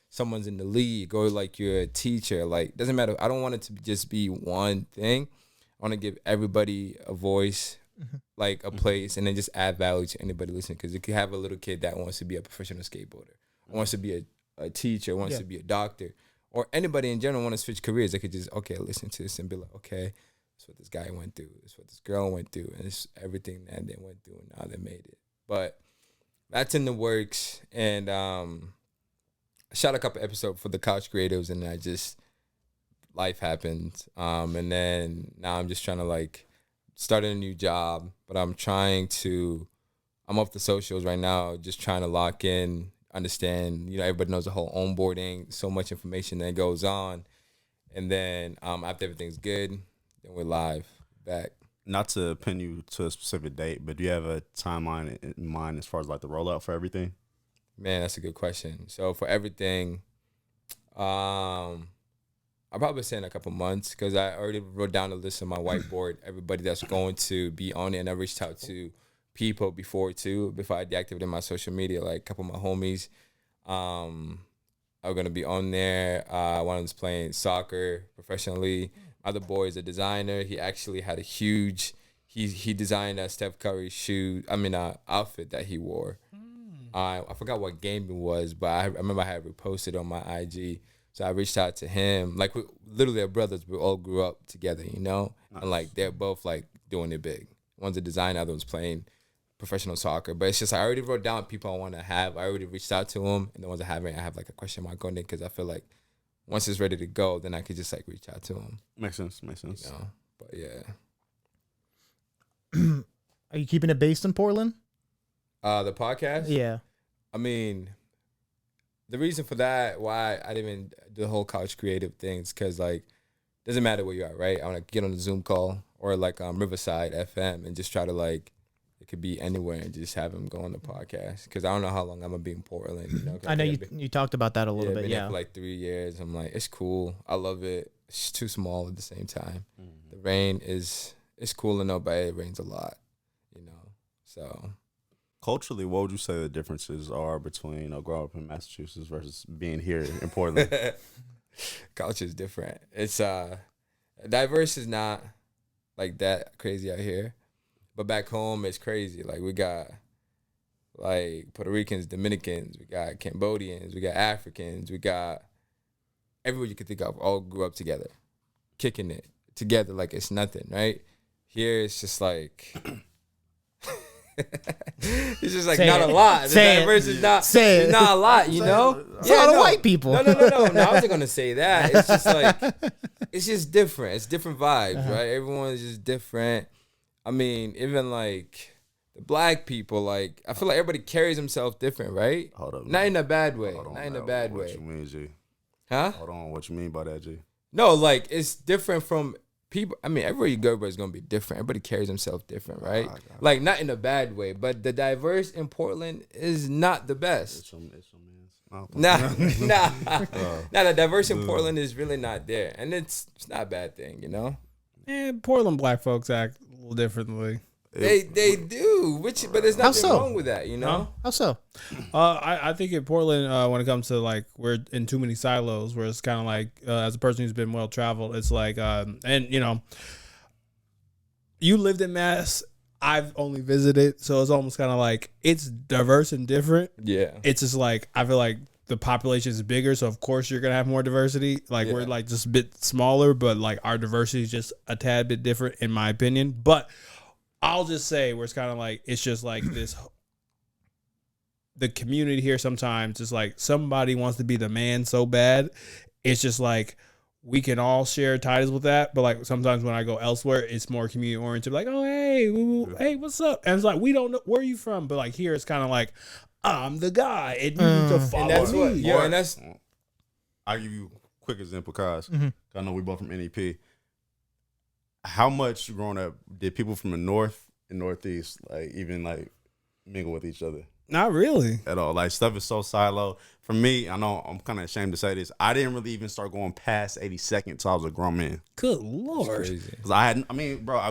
someone's in the league, or like you're a teacher. Like, doesn't matter. I don't want it to just be one thing. I want to give everybody a voice, like a place, and then just add value to anybody listening. Because you could have a little kid that wants to be a professional skateboarder, wants to be a teacher, wants to be a doctor. or anybody in general want to switch careers, they could just, okay, listen to this and be like, okay, that's what this guy went through. That's what this girl went through. And it's everything that they went through and now they made it. But that's in the works. And I shot a couple episodes for the couch creatives and life happened. And then now I'm just trying to like start a new job, but I'm off the socials right now, just trying to lock in, understand, everybody knows the whole onboarding, so much information that goes on. And then after everything's good, then we're live back. Not to pin you to a specific date, but do you have a timeline in mind as far as like the rollout for everything? Man, that's a good question. So for everything, I'll probably say in a couple months because I already wrote down a list on my whiteboard, everybody that's going to be on it. And I reached out to people before I deactivated my social media, like a couple of my homies are going to be on there. One of them's playing soccer professionally. Other boy is a designer. He actually had he designed a Steph Curry outfit that he wore. I forgot what game it was, but I remember I had reposted on my IG. So I reached out to him. Like, we literally are brothers. We all grew up together, Nice. And, like, they're both, like, doing it big. One's a designer, other one's playing professional soccer. But it's just, I already wrote down people I want to have. I already reached out to them. And the ones I haven't, I have, like, a question mark on it because I feel like once it's ready to go, then I could just, like, reach out to them. Makes sense. But, yeah. Are you keeping it based in Portland? The podcast? Yeah. I mean, the reason for that, why I didn't even do the whole couch creative things, because, like, doesn't matter where you are, right? I want to get on a Zoom call or, like, Riverside FM and just try to, like, it could be anywhere and just have him go on the podcast. Because I don't know how long I'm going to be in Portland. I know you talked about that a little bit, been yeah. there for, like, 3 years. I'm like, it's cool. I love it. It's too small at the same time. Mm-hmm. The rain it's cool enough, but it rains a lot, so... Culturally, what would you say the differences are between growing up in Massachusetts versus being here in Portland? Culture is different. It's diverse is not like that crazy out here, but back home it's crazy. Like, we got like Puerto Ricans, Dominicans, we got Cambodians, we got Africans, we got everywhere you could think of. All grew up together, kicking it together like it's nothing, right? Here it's just like. It's just like not a lot. The diverse is not a lot, It's a lot of white people. No, I wasn't gonna say that. It's just like it's just different. It's different vibes, right? Everyone's just different. I mean, even like the black people, like I feel like everybody carries himself different, right? Hold up. Not in a bad way. Not in a bad way. What you mean, G? Huh? Hold on. What you mean by that, G? No, like it's different from people. I mean, everywhere you go, everybody's gonna be different. Everybody carries himself different, right? Like not in a bad way, but the diverse in Portland is not the best. Nah. The diverse in Portland is really not there, and it's not a bad thing, And Portland black folks act a little differently. They do, but there's nothing wrong with that, How so? I think in Portland, when it comes to like we're in too many silos, where it's kind of like as a person who's been well traveled, it's like and you lived in Mass. I've only visited, so it's almost kind of like it's diverse and different. Yeah, it's just like I feel like the population is bigger, so of course you're gonna have more diversity. Like we're like just a bit smaller, but like our diversity is just a tad bit different, in my opinion. But I'll just say where it's kind of like it's just like this. The community here sometimes is like somebody wants to be the man so bad. It's just like we can all share titles with that, but like sometimes when I go elsewhere, it's more community oriented. Like, oh hey, what's up? And it's like we don't know where are you from, but like here it's kind of like I'm the guy, and you need to follow me. And that's. I'll give you a quick example, cause I know we both from NEP. How much growing up did people from the north and northeast like even like mingle with each other? Not really at all. Like stuff is so silo. For me, I know I'm kind of ashamed to say this. I didn't really even start going past 82nd until I was a grown man. Good Lord. Because I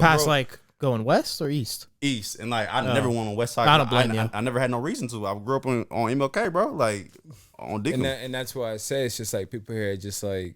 past like going west or east? East, and like I never went on west side. I don't blame you. I never had no reason to. I grew up on MLK, bro. Like on Deacon. And that's why I say it's just like people here are just like.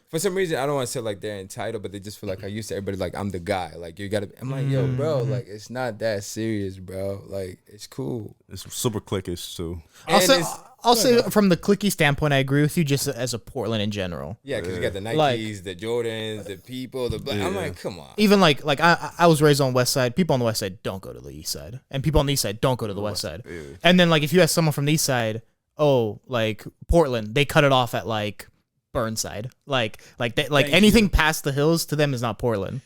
For some reason, I don't want to say like they're entitled, but they just feel like I used to everybody like I'm the guy. Like you gotta. I'm like, yo, bro. Like it's not that serious, bro. Like it's cool. It's super cliquish too. And I'll say from the clicky standpoint, I agree with you. Just as a Portland in general. Yeah, because you got the Nikes, Like- the Jordans, the people, the black. I'm like, come on. Even like I was raised on West Side. People on the West Side don't go to the East Side, and people on the East Side don't go to the West Side. Yeah. And then like if you ask someone from the East Side, oh, like Portland, they cut it off at like Burnside. Like anything past the hills to them is not Portland.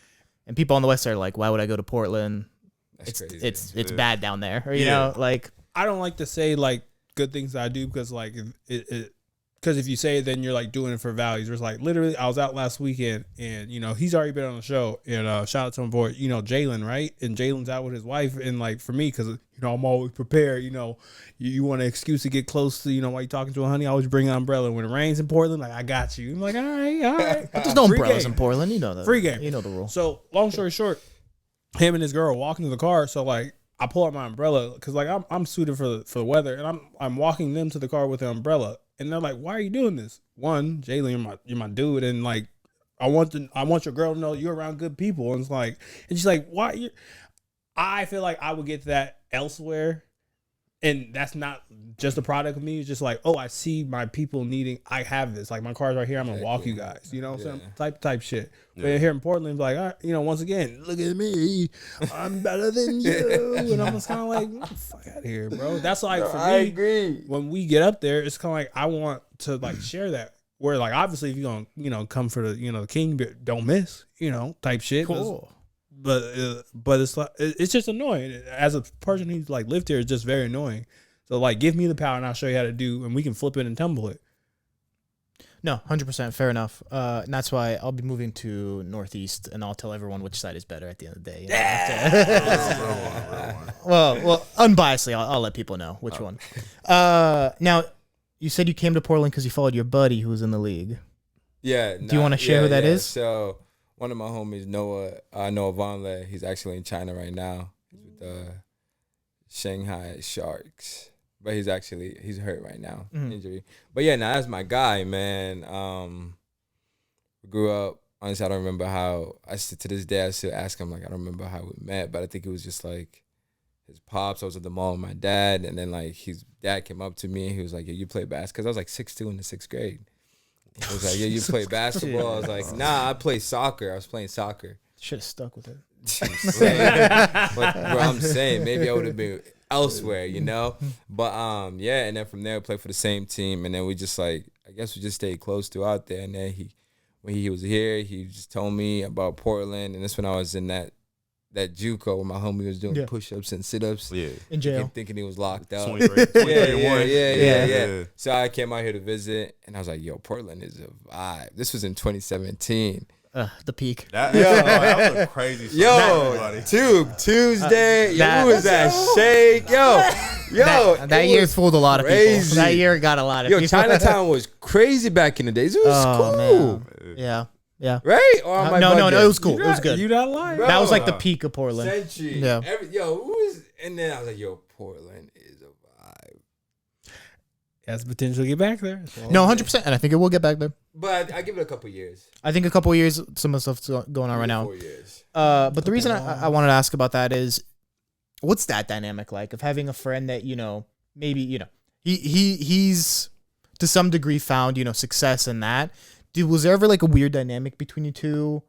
And people on the West Side are like, why would I go to Portland? That's crazy. It's bad down there. Or, you know, like I don't like to say like good things I do because like because if you say it, then you're like doing it for values. There's like literally, I was out last weekend and he's already been on the show and shout out to my boy, Jalen, right? And Jalen's out with his wife and like for me, because I'm always prepared. You want an excuse to get close to while you're talking to a honey. I always bring an umbrella when it rains in Portland. Like I got you. I'm like all right. but there's no Free umbrellas game. in Portland. You know that. Free game. You know the rule. So long story short, him and his girl are walking to the car. So like I pull out my umbrella because like I'm suited for the weather, and I'm walking them to the car with the umbrella, and they're like, "Why are you doing this?" One, Jalen, you're my dude, and like I want your girl to know you're around good people, and it's like, and she's like, "Why?" I feel like I would get that elsewhere. And that's not just a product of me. It's just like, oh, I see my people needing. I have this. Like my car's right here. I'm gonna walk you guys. You know what I'm saying? Type shit. But here in Portland, it's like, all right, once again, look at me. I'm better than you. And I'm just kind of like, get the fuck out of here, bro. That's like for me. I agree. When we get up there, it's kind of like I want to like share that. Where like obviously if you're gonna come for the the king, but don't miss. Type shit. Cool. But it's like it's just annoying. As a person who's like lived here, it's just very annoying. So like, give me the power and I'll show you how to do, and we can flip it and tumble it. No, 100% fair enough. And that's why I'll be moving to Northeast, and I'll tell everyone which side is better at the end of the day. Well, unbiasedly, I'll let people know which one. Now, you said you came to Portland because you followed your buddy who was in the league. Yeah. Do you want to share who that is? So one of my homies, Noah Vonleh, he's actually in China right now. He's with the Shanghai Sharks. But he's hurt right now, injury. But yeah, now that's my guy, man. We grew up. Honestly, I don't remember how. To this day, I still ask him, like, I don't remember how we met. But I think it was just like his pops. I was at the mall with my dad. And then like his dad came up to me and he was like, yeah, you play basketball? Because I was like 6'2" in the 6th grade. He was like, yeah, you play basketball? I was like, nah, I play soccer. I was playing soccer. Should have stuck with it. But bro, I'm saying maybe I would have been elsewhere, But yeah, and then from there I played for the same team, and then we just like I guess we just stayed close throughout there. And then when he was here, he just told me about Portland, and that's when I was in that Juco where my homie was doing push-ups and sit-ups. Yeah. In jail. Kept thinking he was locked up. 23, 21. Yeah. So I came out here to visit, and I was like, yo, Portland is a vibe. This was in 2017. The peak. That was a crazy Yo, Tube Tuesday. Who was that shake? Yo. That year fooled a lot of people. crazy. That year got a lot of people. Yo, Chinatown was crazy back in the days. It was cool. Man. Yeah. Right? Or am I No, bugging? it was cool. It was good. You not lying. Bro. That was like the peak of Portland. Century. Yeah. Who was? And then I was like, yo, Portland is a vibe. Has potential to get back there. No, 100%. And I think it will get back there. But I give it a couple years. I think a couple of years, some of the stuff's going on right now. 4 years. But the reason I wanted to ask about that is, what's that dynamic like of having a friend that, maybe, he's to some degree found, success in that. Dude, was there ever like a weird dynamic between you two?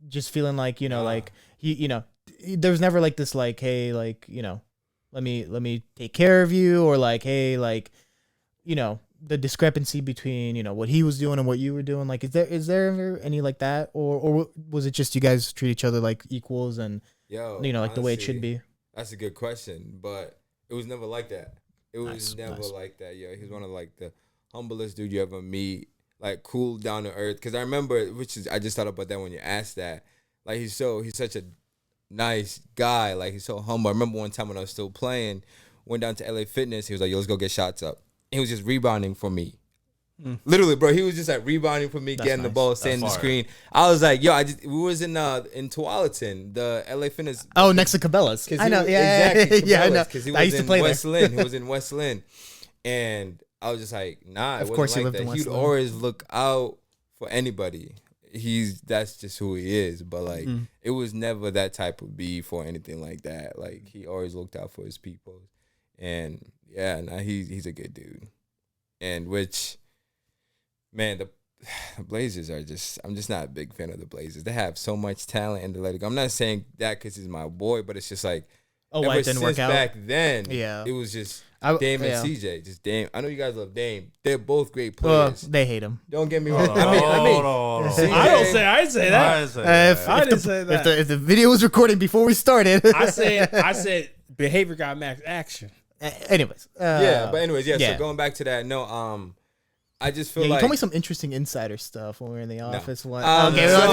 Just feeling like, like there was never like this, like, hey, like, let me take care of you, or like, hey, like, the discrepancy between, what he was doing and what you were doing. Like, is there ever any like that, or was it just you guys treat each other like equals and, like the way it should be? That's a good question, but it was never like that. It was never like that. Yeah, he's one of like the humblest dude you ever meet. Like cool, down to earth. Because I remember, I just thought about that when you asked that. Like he's such a nice guy. Like he's so humble. I remember one time when I was still playing, went down to LA Fitness. He was like, "Yo, let's go get shots up." He was just rebounding for me. Literally, bro. He was just like rebounding for me, getting the ball, staying the screen. I was like, yo, we was in Tualatin, the LA Fitness. Oh, next to Cabela's. I know. Exactly. Yeah, I know. Because he I was used to in play West there. Lynn. He was in West Lynn. And I was just like, nah, Of course he wasn't lived in like that. West He'd Lynn. always look out for anybody. That's just who he is. But like, it was never that type of beef or anything like that. Like he always looked out for his people. And yeah, nah, he's a good dude. and which, man, the Blazers are just. I'm just not a big fan of the Blazers. They have so much talent and they let it go. I'm not saying that because he's my boy, but it's just like. Why it didn't work out? Back then, Yeah. it was just Dame and CJ. Just Dame. I know you guys love Dame. They're both great Well, players. they hate him. Don't get me wrong. Hold on. CJ, I didn't say that. I didn't say that. If the video was recording before we started, I said behavior got max action. anyways. yeah. So yeah. going back to that, no. I just feel Yeah, you like told me some interesting insider stuff when we were in the office. What? So You don't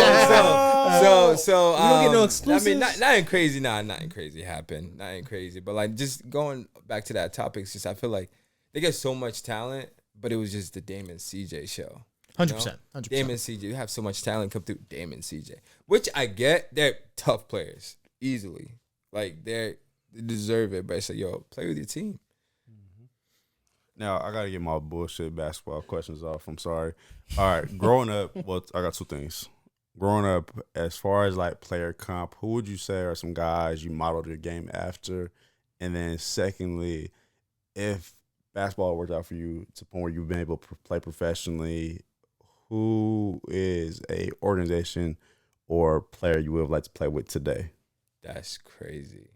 get no exclusives? I mean, nothing crazy. Nothing crazy happened. Nothing crazy. But like, just going back to that topic, it's just I feel like they get so much talent, but it was just the Dame and CJ show. 100%. Dame and CJ, you have so much talent come through Dame and CJ, which I get. They're tough players, easily. Like they deserve it. But it's like, yo, play with your team. Now, I got to get my bullshit basketball questions off. I'm sorry. All right. Growing up, well, I got two things. Growing up, as far as like player comp, who would you say are some guys you modeled your game after? And then secondly, if basketball worked out for you to the point where you've been able to play professionally, who is a organization or player you would have liked to play with today? That's crazy.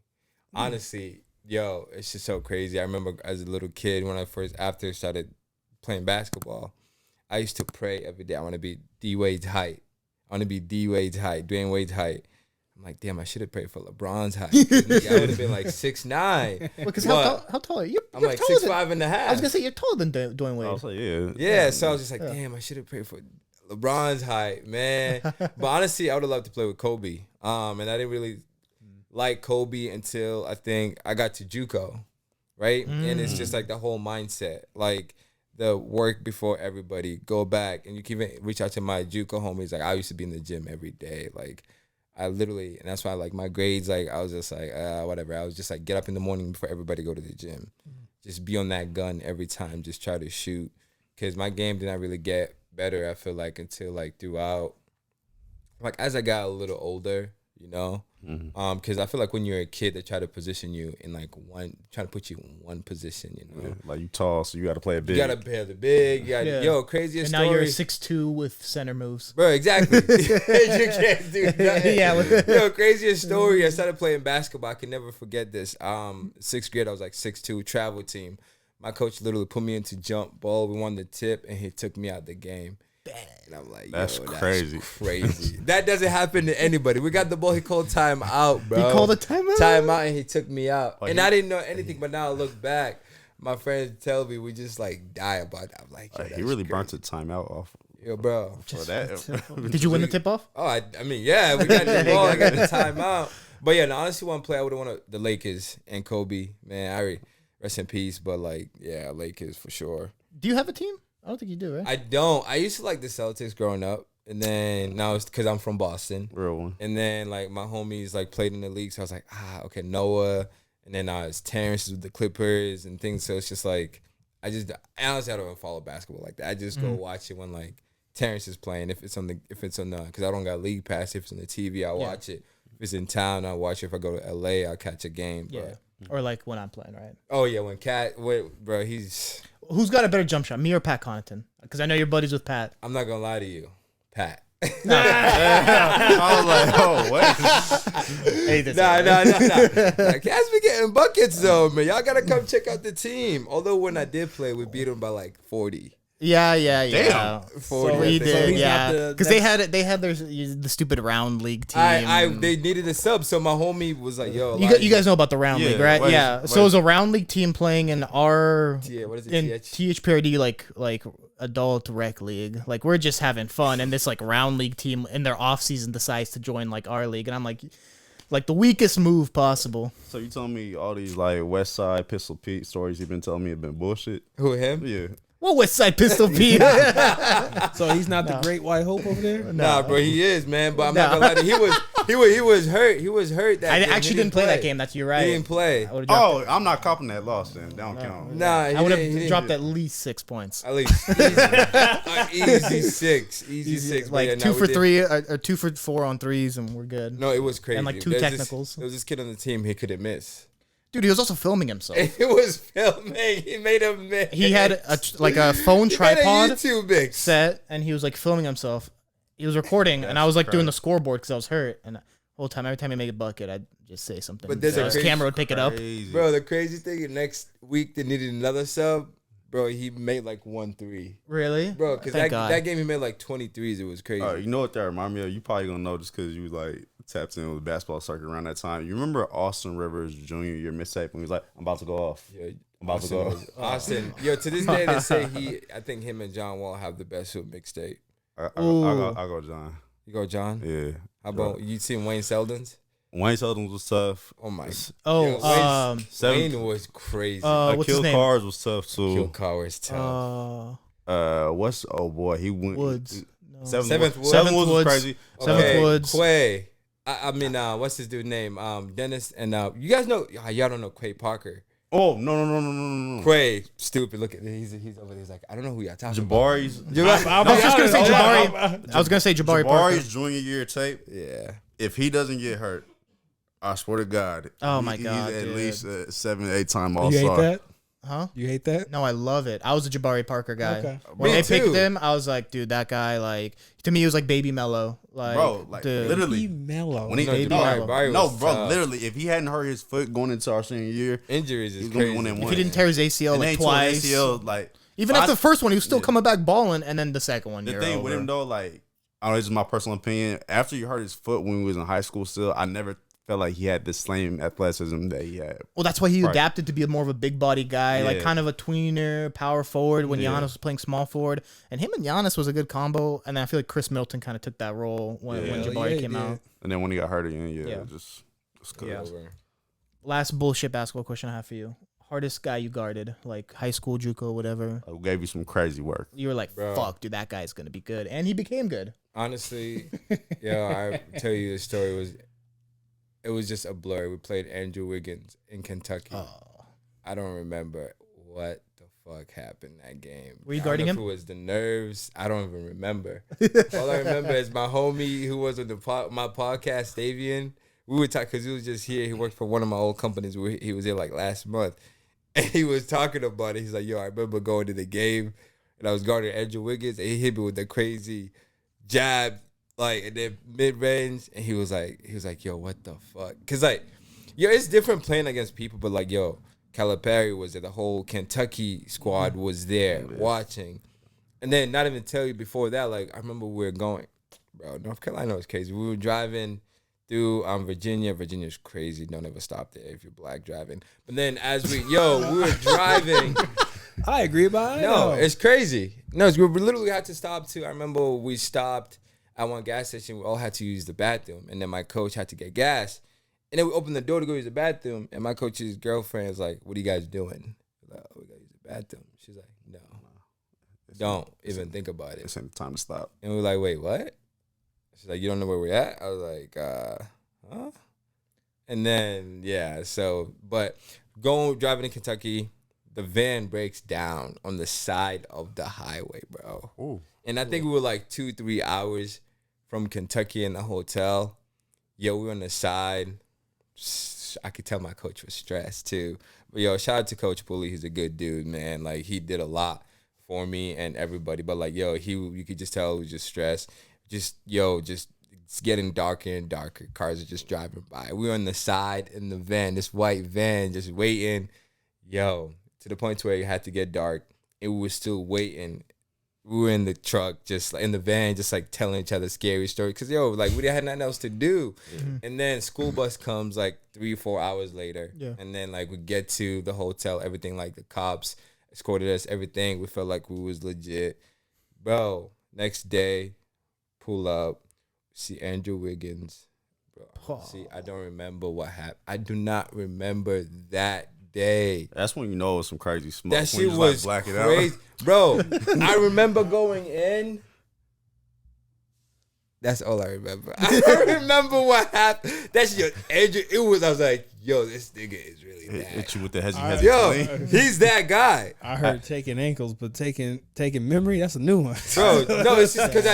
Honestly, yo, it's just so crazy. I remember as a little kid when after I started playing basketball, I used to pray every day. I want to be D Wade's height. I want to be D Wade's height, Dwayne Wade's height. I'm like, damn, I should have prayed for LeBron's height. I would have been like 6'9". Because how tall are you? I'm like 6'5" and a half. I was gonna say you're taller than Dwayne Wade. I was like, yeah. Yeah, so I was just like, damn, I should have prayed for LeBron's height, man. But honestly, I would have loved to play with Kobe. And I didn't really like Kobe until I think I got to Juco, right? And it's just like the whole mindset, like the work before everybody, go back. And you can even reach out to my Juco homies. Like I used to be in the gym every day. Like I literally, and that's why like my grades, like I was just like, whatever. I was just like, get up in the morning before everybody go to the gym. Just be on that gun every time. Just try to shoot. Because my game did not really get better, I feel like, until like throughout, like as I got a little older, you know? Because I feel like when you're a kid, they try to position you in like try to put you in one position, you know? Yeah, like you tall, so you got to play it big. You got to play the big. You gotta, Yo, craziest and now story. you're 6'2" with center moves. Bro, exactly. You can't do that. Yeah. Yo, craziest story. I started playing basketball. I can never forget this. 6th grade, I was like 6'2", travel team. My coach literally put me into jump ball. We won the tip, and he took me out the game. And I'm like, that's yo, crazy. That's crazy. That doesn't happen to anybody. We got the ball. He called time out, bro. He called a timeout? Timeout, and he took me out. Like and I didn't know anything, but now I look back. My friends tell me we just like die about that. I'm like, yo, he really burnt the timeout off. Yo, bro. For that. Did you win the tip off? Oh, I mean, yeah, we got the ball. I got the timeout. But yeah, the honestly, one play I would have wanted the Lakers and Kobe. Man, rest in peace. But like, yeah, Lakers for sure. Do you have a team? I don't think you do, right? I don't. I used to like the Celtics growing up, and then now it's because I'm from Boston. Real one. And then like my homies like played in the league, so I was like, okay, Noah. And then it's Terrence with the Clippers and things. So it's just like honestly I don't even follow basketball like that. I just go watch it when like Terrence is playing. If it's on because I don't got league pass. If it's on the TV, I'll watch it. If it's in town, I'll watch it. If I go to LA, I'll catch a game. Yeah. Or like when I'm playing, right? Oh yeah, bro, he's. Who's got a better jump shot, me or Pat Connaughton? Because I know you're buddies with Pat. I'm not gonna lie to you, Pat. I was like, oh, what? Nah. Cats be getting buckets though, man. Y'all gotta come check out the team. Although when I did play, we beat them by like 40. Yeah. Damn. 40. So we did, he's yeah. not Because they had the stupid round league team. They needed a sub, so my homie was like, "Yo, you guys know about the round league, right? So it was a round league team playing in our what is it? in THPRD like adult rec league. Like we're just having fun, and this like round league team in their off season decides to join like our league, and I'm like the weakest move possible. So you telling me all these like West Side Pistol Pete stories you've been telling me have been bullshit? Who, him? Yeah. What West Side Pistol Pete? So he's not the great white hope over there? Nah, bro, he is, man. But I'm not gonna lie to you. He was hurt. He was hurt that I game. actually didn't play that game. That's you're right. He didn't play. Oh, I'm not copping that loss then. That don't count. Nah, I would have dropped at least 6 points. At least easy six. Like yeah, 2 for 3 or 2 for 4 on threes, and we're good. No, it was crazy. And like 2 technicals. There was this kid on the team. He couldn't miss. Dude, he was also filming himself. It was filming. He made a mix. He had a phone He made a tripod YouTube mix. set, and he was like filming himself. He was recording, and I was like doing the scoreboard because I was hurt. And the whole time, every time he made a bucket, I'd just say something. But there's so a his crazy- camera would pick it up. Bro, the crazy thing, next week they needed another sub. Bro, he made like 1-3. Really? Bro, because that game he made like 23s. It was crazy. You know what that remind me of? You probably gonna know just because you like tapped in with the basketball circuit around that time. You remember Austin Rivers' junior year mixtape when he was like, "I'm about to go off." Yeah, I'm about to go off. Austin, yo, to this day they say I think him and John Wall have the best hoop mixtape. I'll go, John. You go, John? Yeah. How about you seen Wayne Selden's? Wayne Selden was tough. Oh my. Oh, Wayne was crazy. what's his Kill name? Cars was tough too. Kill Car was tough. What's he went Woods. No. Seventh Woods. Seventh was Woods. crazy. Seventh Woods. Quay. I mean, what's his dude name? Dennis and you guys know y'all don't know Quay Parker. Oh no. Quay, stupid. Look at he's over there. He's like, I don't know who y'all talking Jabari's about. I was just gonna say Jabari. I was gonna say Jabari Parker. Jabari's junior year tape. Yeah. If he doesn't get hurt, I swear to God. Oh my God, he's at dude. least 7-8 time All You hate Star. that? Huh? You hate that? No, I love it. I was a Jabari Parker guy. Okay. When Me they too. picked him, I was like, dude, that guy, like, to me, he was like Baby Mello. Like, Bro, like dude. literally. Be mellow. When he, No, Baby Jabari- Mello. Jabari no, was bro, tough. literally, if he hadn't hurt his foot going into our senior year, Injuries he is was going to crazy. win and If win. he didn't tear his ACL And like they tore twice, ACL, like, even after the first one, he was still coming back balling, and then the second one, the you're thing over. with him though, like, I don't know, this is my personal opinion. After he hurt his foot when he was in high school, still, I never felt like he had the same athleticism that he had. Well, that's why he Right. adapted to be more of a big body guy, like Yeah. kind of a tweener, power forward when Yeah. Giannis was playing small forward. And him and Giannis was a good combo. And then I feel like Chris Middleton kind of took that role when Yeah. Jabari Yeah, he came did. out. And then when he got hurt again, Yeah. just good. Yeah. Over. Last bullshit basketball question I have for you. Hardest guy you guarded, like high school, Juco, whatever. I gave you some crazy work. You were like, Bro. fuck, dude, that guy's going to be good. And he became good. Honestly, I tell you the story it was just a blur. We played Andrew Wiggins in Kentucky. Oh. I don't remember what the fuck happened that game. Were you I don't guarding know him? If it was the nerves. I don't even remember. All I remember is my homie who was with my podcast, Davian. We would talk because he was just here. He worked for one of my old companies. He was here like last month. And he was talking about it. He's like, yo, I remember going to the game and I was guarding Andrew Wiggins and he hit me with the crazy jab, like in the mid range. And he was like, yo, what the fuck? Cause like, yo, it's different playing against people, but like, yo, Calipari was there. The whole Kentucky squad was there watching. And then not even tell you before that, like, I remember we were going, bro, North Carolina was crazy. We were driving through Virginia. Virginia's crazy. Don't ever stop there if you're black driving. But then we were driving. I agree about it. No, it's crazy. No, we literally had to stop too. I remember we stopped at one gas station. We all had to use the bathroom. And then my coach had to get gas. And then we opened the door to go use the bathroom. And my coach's girlfriend was like, what are you guys doing? We're like, oh, we got to use the bathroom. She's like, no. Don't even think about it. It's ain't the time to stop. And we were like, wait, what? She's like, you don't know where we're at? I was like, huh? And then, yeah, so, but driving in Kentucky, the van breaks down on the side of the highway, bro. Ooh. And I think we were like 2-3 hours from Kentucky in the hotel. Yo, we were on the side. I could tell my coach was stressed too. But yo, shout out to Coach Pulley. He's a good dude, man. Like, he did a lot for me and everybody. But like, yo, you could just tell he was just stressed. Just it's getting darker and darker. Cars are just driving by. We were on the side in the van, this white van, just waiting. Yo, to the point where it had to get dark. And we were still waiting. We were in the truck, just like in the van, just like telling each other scary stories. Cause yo, like we had nothing else to do. And then school bus comes like 3-4 hours later. Yeah. And then like we get to the hotel, everything, like the cops escorted us, everything. We felt like we was legit. Bro, next day, pull up, see Andrew Wiggins. Bro, see, I don't remember what happened. I do not remember that day. That's when you know it was some crazy smoke. That when shit you just, was like, black it crazy. out. Bro, I remember going in. That's all I remember. I don't remember what happened. That shit, Andrew, I was like, yo, this nigga is really bad. Hit you with the hezzy Yo, clean. he's that guy. I heard taking ankles, but taking memory, that's a new one. Bro, no, it's just because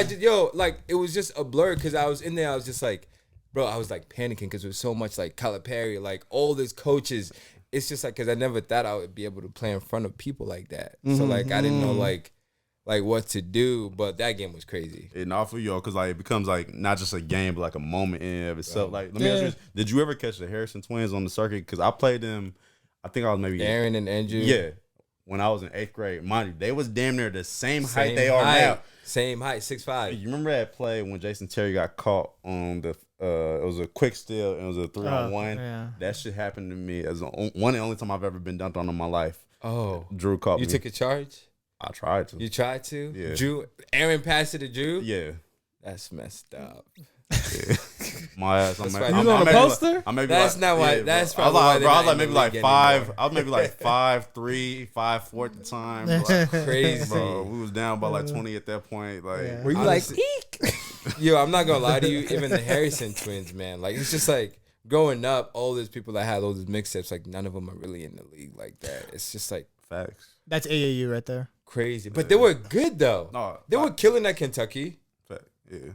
it was just a blur because I was in there. I was just like, bro, I was like panicking because there was so much like Calipari, like all these coaches it's just like because I never thought I would be able to play in front of people like that. So like I didn't know like what to do, but that game was crazy. And all for y'all, because like it becomes like not just a game, but like a moment in and of itself. Like, let me ask you this: did you ever catch the Harrison twins on the circuit? Because I played them. I think I was maybe Aaron and Andrew. Yeah, when I was in 8th grade, mind you, they was damn near the same height they are now. Same height, 6'5". You remember that play when Jason Terry got caught on the? It was a quick steal and it was a 3-on-1. Yeah. That shit happened to me as one and only time I've ever been dunked on in my life. Oh, Drew caught me. You took a charge? I tried to. You tried to? Yeah. Drew, Aaron passed it to Drew? Yeah. That's messed up. Yeah. My ass. That's You on a poster? That's not why. That's probably why. I was like maybe like 5. Anymore. I was maybe like 5'3", 5'4" at the time. Like, Crazy. bro, we was down by like 20 at that point. Like, Yeah. Were you Honestly- like, eek? Yo, I'm not gonna lie to you. Even the Harrison twins, man. Like it's just like growing up, all these people that had all these mixtapes, like none of them are really in the league like that. It's just like facts. That's AAU right there. crazy. But they were good though. No, They were killing at Kentucky. fact, yeah.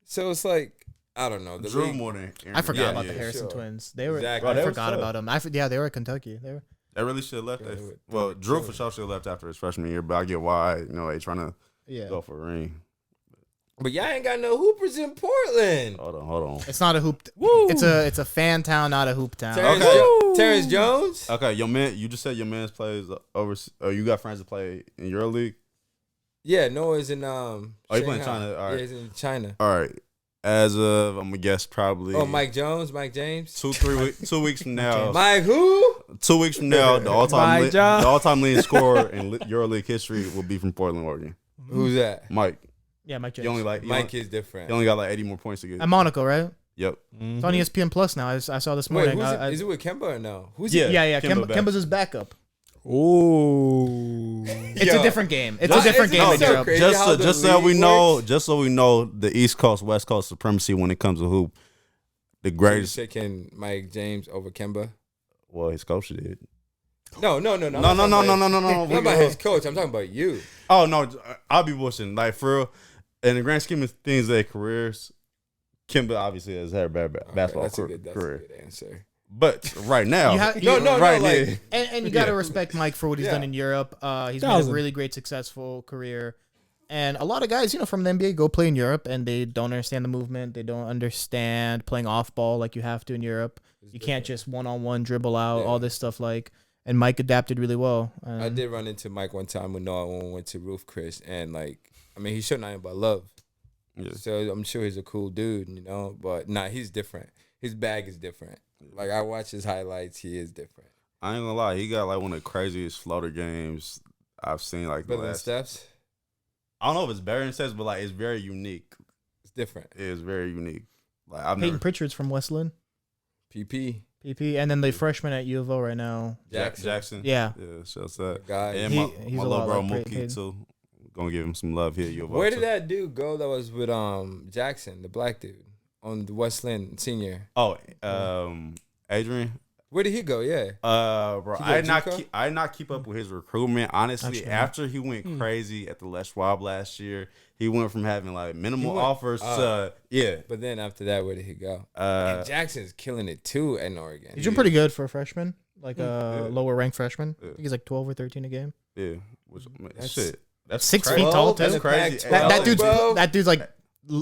So it's like I don't know. The Drew league- more than Aaron. I forgot Yeah, about the yeah, Harrison sure. twins. They were. Exactly. I Bro, they forgot was about them. Yeah, they were at Kentucky. They were. They really should have left. Yeah, Well, Drew for sure should have left after his freshman year, but I get why. They trying to Yeah. go for a ring. But y'all ain't got no hoopers in Portland. Hold on. It's not a hoop. It's a fan town, not a hoop town. Terrence, Okay. Terrence Jones. Okay, your man. You just said your man's plays over. Oh, you got friends that play in your league. Yeah, Noah's in Oh, you playing Shanghai. China? All right. Yeah, he's in China. All right. As of I'm gonna guess probably. Oh, Mike Jones, Mike James. 2 weeks from now. Mike who? 2 weeks from now, the all-time Mike Jones. the all-time leading scorer in EuroLeague history will be from Portland, Oregon. Who's that? Mike. Yeah, Mike He James. only like Mike is different. he only got like 80 more points to get. At Monaco, right? Yep. It's on ESPN Plus now. I saw this Wait, morning. is it with Kemba or no? Who's Yeah. it? Yeah. Kemba back. Kemba's his backup. Ooh. It's Yo. a different game. It's Just- a different it's game in so Europe. crazy. Just how so, the just so league we know, works? just so we know the East Coast West Coast supremacy when it comes to hoop. The So you greatest. taking Mike James over Kemba? Well, his coach did. No. No. I'm not We about his coach. I'm talking about you. Oh no, I'll be bullshitting. Like for real, in the grand scheme of things, their careers, Kimba obviously has had a bad basketball that's a career. good answer. But right now, No, right like- now, And you got to Yeah. respect Mike for what he's Yeah. done in Europe. He's made a 1,000. really great, successful career. And a lot of guys, from the NBA go play in Europe and they don't understand the movement. They don't understand playing off ball like you have to in Europe. You can't just one-on-one dribble out, Yeah. all this stuff and Mike adapted really well. I did run into Mike one time when Noah when we went to Roof Chris, and he showed nothing but love. Yeah. So I'm sure he's a cool dude, but he's different. His bag is different. Like I watch his highlights, he is different. I ain't gonna lie, he got like one of the craziest floater games I've seen. Like the Better than last, Steph's, I don't know if it's better than Steph's, but like it's very unique. it's different. It is very unique. Like I've Peyton never Pritchard's from Westland, PP PP, and then the freshman at U of O right now. Jackson. Yeah. Shouts that. guy. And He's my a little lot bro like Mookie Peyton. too. Gonna give him some love here. Where did that dude go that was with Jackson, the black dude, on the Westland senior? Oh, Adrian. Where did he go? Yeah. Bro, He I go Juco? did not keep up with his recruitment. Honestly, Gotcha. after he went crazy at the Les Schwab last year, he went from having like minimal He went- offers to But then after that, where did he go? Uh, And Jackson's killing it too in Oregon. He's doing pretty good for a freshman, like a Yeah. lower ranked freshman. I Yeah. think he's like 12 or 13 a game. yeah, which That's- shit. That's 6 crazy. feet tall, That's too. crazy. That dude's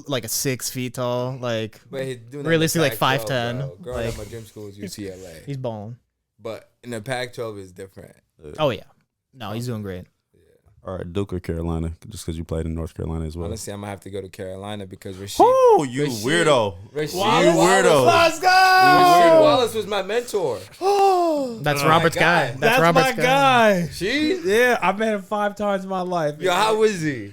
like a 6 feet tall. Like But he's doing that Realistically, in the like Pac-12, 5'10", bro. Growing like- up, my gym school was UCLA, he's balling. but in the Pac-12 is different. Oh yeah, no, he's doing great. All right, Duke or Carolina? Just because you played in North Carolina as well. Honestly, I'm gonna have to go to Carolina because Rasheed. Oh, you Rasheed- weirdo! Rasheed You weirdo! Let's go. Rasheed Wallace was my mentor. That's Oh, Robert's my guy. God. That's Robert's my guy. She? Yeah, I've met him 5 times in my life. Yo, how was he?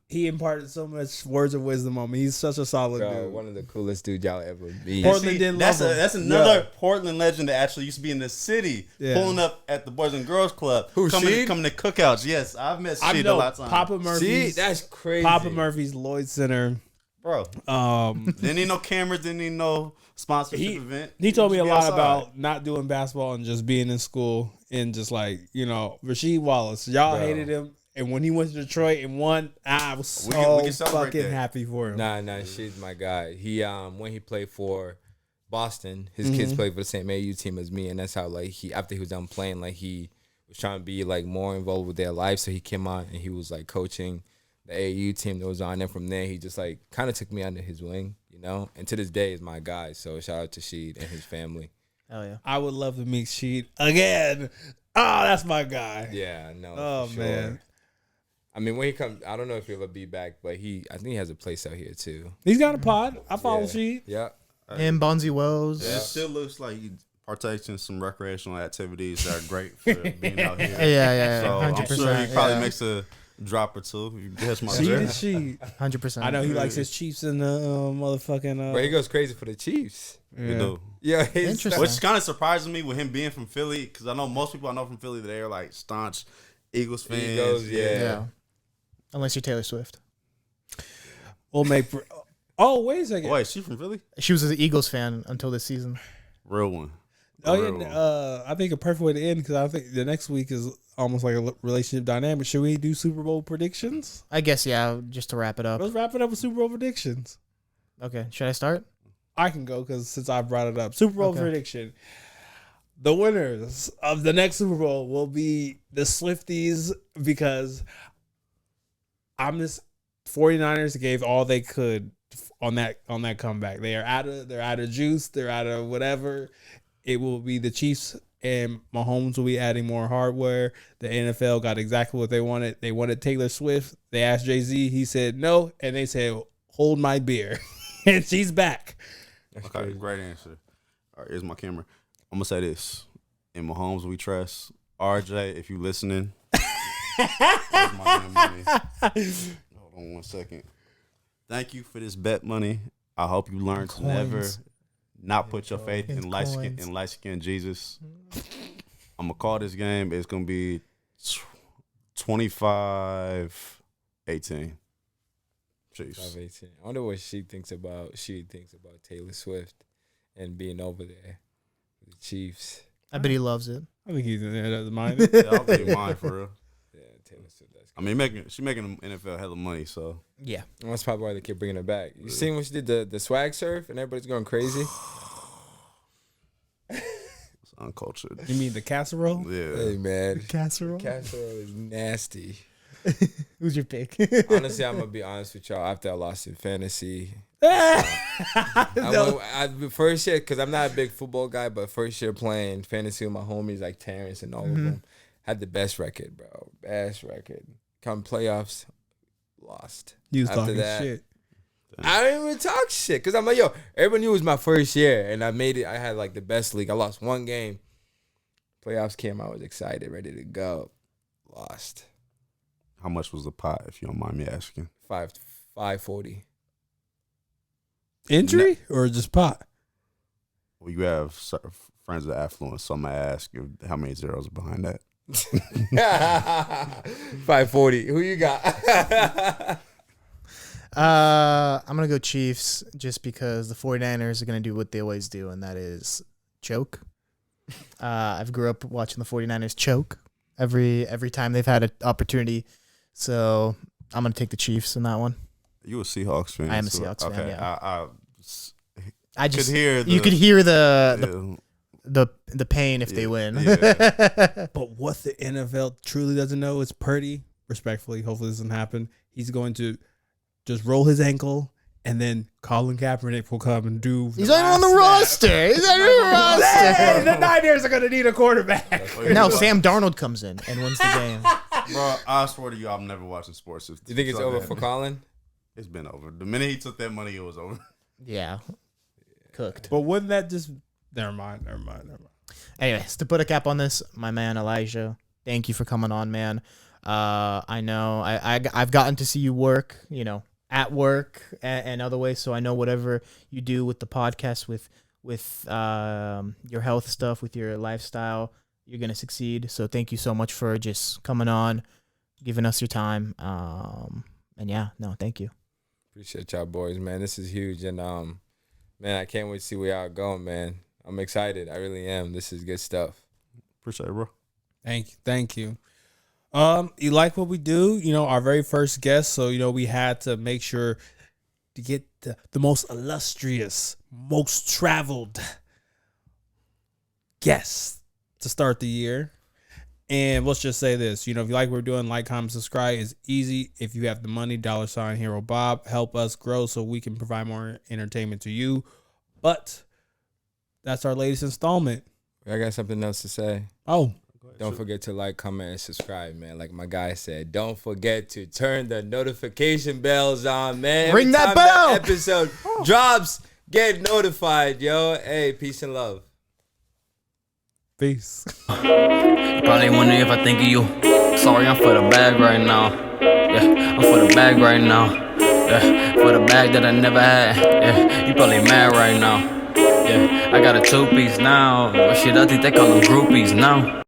He imparted so much words of wisdom on me. He's such a solid Bro, dude. one of the coolest dudes y'all ever meet. Portland didn't love him. That's another Portland legend that actually used to be in the city, Yeah. pulling up at the Boys and Girls Club. Who, coming Sheed? to cookouts? Yes, I've met I Sheed a know lot of times. Papa See, Murphy's. that's crazy. Papa Murphy's Lloyd Center. Bro, didn't need no cameras, didn't need no sponsorship event. He told me a Just be lot outside. about not doing basketball and just being in school and just Rasheed Wallace. Y'all Bro. hated him. And when he went to Detroit and won, I was We so can celebrate fucking that. happy for him. Nah, she's my guy. He when he played for Boston. His kids played for the same AU team as me, and that's how like he after he was done playing, like he was trying to be like more involved with their life. So he came on and he was like coaching the AU team that was on. And from there, he just like kind of took me under his wing, you know. And to this day, is my guy. So shout out to Sheed and his family. Hell yeah. I would love to meet Sheet again. Oh, that's my guy. Yeah, no. Oh, for sure. man. I mean, when he comes, I don't know if he'll ever be back, but I think he has a place out here too. He's got a pod. I follow Yeah. Sheet. Yeah. Him, Bonzi Wells. It still looks like he partakes in some recreational activities that are great for being out here. Yeah, So I'm 100%. sure he probably yeah. makes a drop or two. You guess my Sheet drift. is Sheet. 100%. I know he likes his Chiefs in the motherfucking. But he goes crazy for the Chiefs. You do. Yeah, his Interesting. Which kind of surprises me with him being from Philly, because I know most people I know from Philly, they're like staunch Eagles fans. Eagles, yeah. Yeah. Unless you're Taylor Swift. We'll make. Oh, wait a second. Wait, she from Philly? She was an Eagles fan until this season. Real one. Oh Real yeah, one. I think a perfect way to end because I think the next week is almost like a relationship dynamic. Should we do Super Bowl predictions? I guess, yeah, just to wrap it up. Let's wrap it up with Super Bowl predictions. Okay, should I start? I can go because since I brought it up, Super Bowl Okay. prediction: the winners of the next Super Bowl will be the Swifties because I'm just 49ers gave all they could on that comeback. They're out of juice. They're out of whatever. It will be the Chiefs and Mahomes will be adding more hardware. The NFL got exactly what they wanted. They wanted Taylor Swift. They asked Jay-Z. He said no, and they said, "Hold my beer," and she's back. Okay, great answer. All right, here's my camera. I'm going to say this. In Mahomes, we trust. RJ, if you listening. Here's my damn money. Hold on 1 second. Thank you for this bet money. I hope you learn to never Coins. not put your faith in In light skin Jesus. I'm going to call this game. It's going to be 25-18. Chiefs. 5-18. I wonder what she thinks about Taylor Swift and being over there with the Chiefs. I bet he loves it. I think he's in there. Doesn't mind Yeah, it. I'll be mine for real. Yeah, Taylor Swift. That's I mean, she's making NFL hella money, so. Yeah. that's probably why they keep bringing her back. You seen when she did the swag surf and everybody's going crazy? It's uncultured. You mean the casserole? Yeah. Hey man, Casserole? casserole is nasty. Who's your pick? Honestly, I'm gonna be honest with y'all. After I lost in fantasy, No. first year, because I'm not a big football guy, but first year playing fantasy with my homies like Terrence and all of them, had the best record, bro. Best record. Come playoffs, lost. You was After talking that, shit. I didn't even talk shit because I'm like, yo, everyone knew it was my first year and I made it. I had like the best league. I lost one game. Playoffs came. I was excited, ready to go. Lost. How much was the pot, if you don't mind me asking? 540. Injury or just pot? Well, you have certain friends of affluence, so I'm going to ask you how many zeros are behind that. 540. Who you got? I'm going to go Chiefs just because the 49ers are going to do what they always do, and that is choke. I've grew up watching the 49ers choke every time they've had an opportunity. So I'm going to take the Chiefs in that one. You a Seahawks fan? I am a Seahawks fan, okay. yeah. I just could hear you could hear the pain if they win. Yeah. But what the NFL truly doesn't know is Purdy, respectfully, hopefully this doesn't happen. He's going to just roll his ankle, and then Colin Kaepernick will come and do. He's not even on the roster. He's not even on the roster. The Niners are going to need a quarterback. No, Sam Darnold comes in and wins the game. Bro, I swear to you, I'm never watching sports. You think it's over for Colin? It's been over. The minute he took that money, it was over. Yeah. Cooked. But wouldn't that just... Never mind. Anyways, to put a cap on this, my man Elijah, thank you for coming on, man. I know I've gotten to see you work, at work and other ways, so I know whatever you do with the podcast, with your health stuff, with your lifestyle, you're gonna succeed. So thank you so much for just coming on, giving us your time. And yeah, no, thank you. Appreciate y'all boys, man. This is huge, and man, I can't wait to see where y'all going, man. I'm excited. I really am. This is good stuff. Appreciate it, bro. Thank you. You like what we do? Our very first guest, so we had to make sure to get the most illustrious, most traveled guests to start the year. And let's just say this, if you like what we're doing, like, comment, subscribe. It's easy. If you have the money, $ Hero Bob, help us grow so we can provide more entertainment to you. But that's our latest installment. I got something else to say. Oh, don't forget to like, comment, and subscribe, man. Like my guy said, don't forget to turn the notification bells on, man. Ring that Every time bell. that episode drops, get notified, yo. Hey, peace and love. peace. Probably wondering if I think of you. Sorry, I'm for the bag right now. Yeah, I'm for the bag right now. Yeah, for the bag that I never had. Yeah, you probably mad right now. Yeah, I got a 2-piece now. But shit, I think they call them groupies now.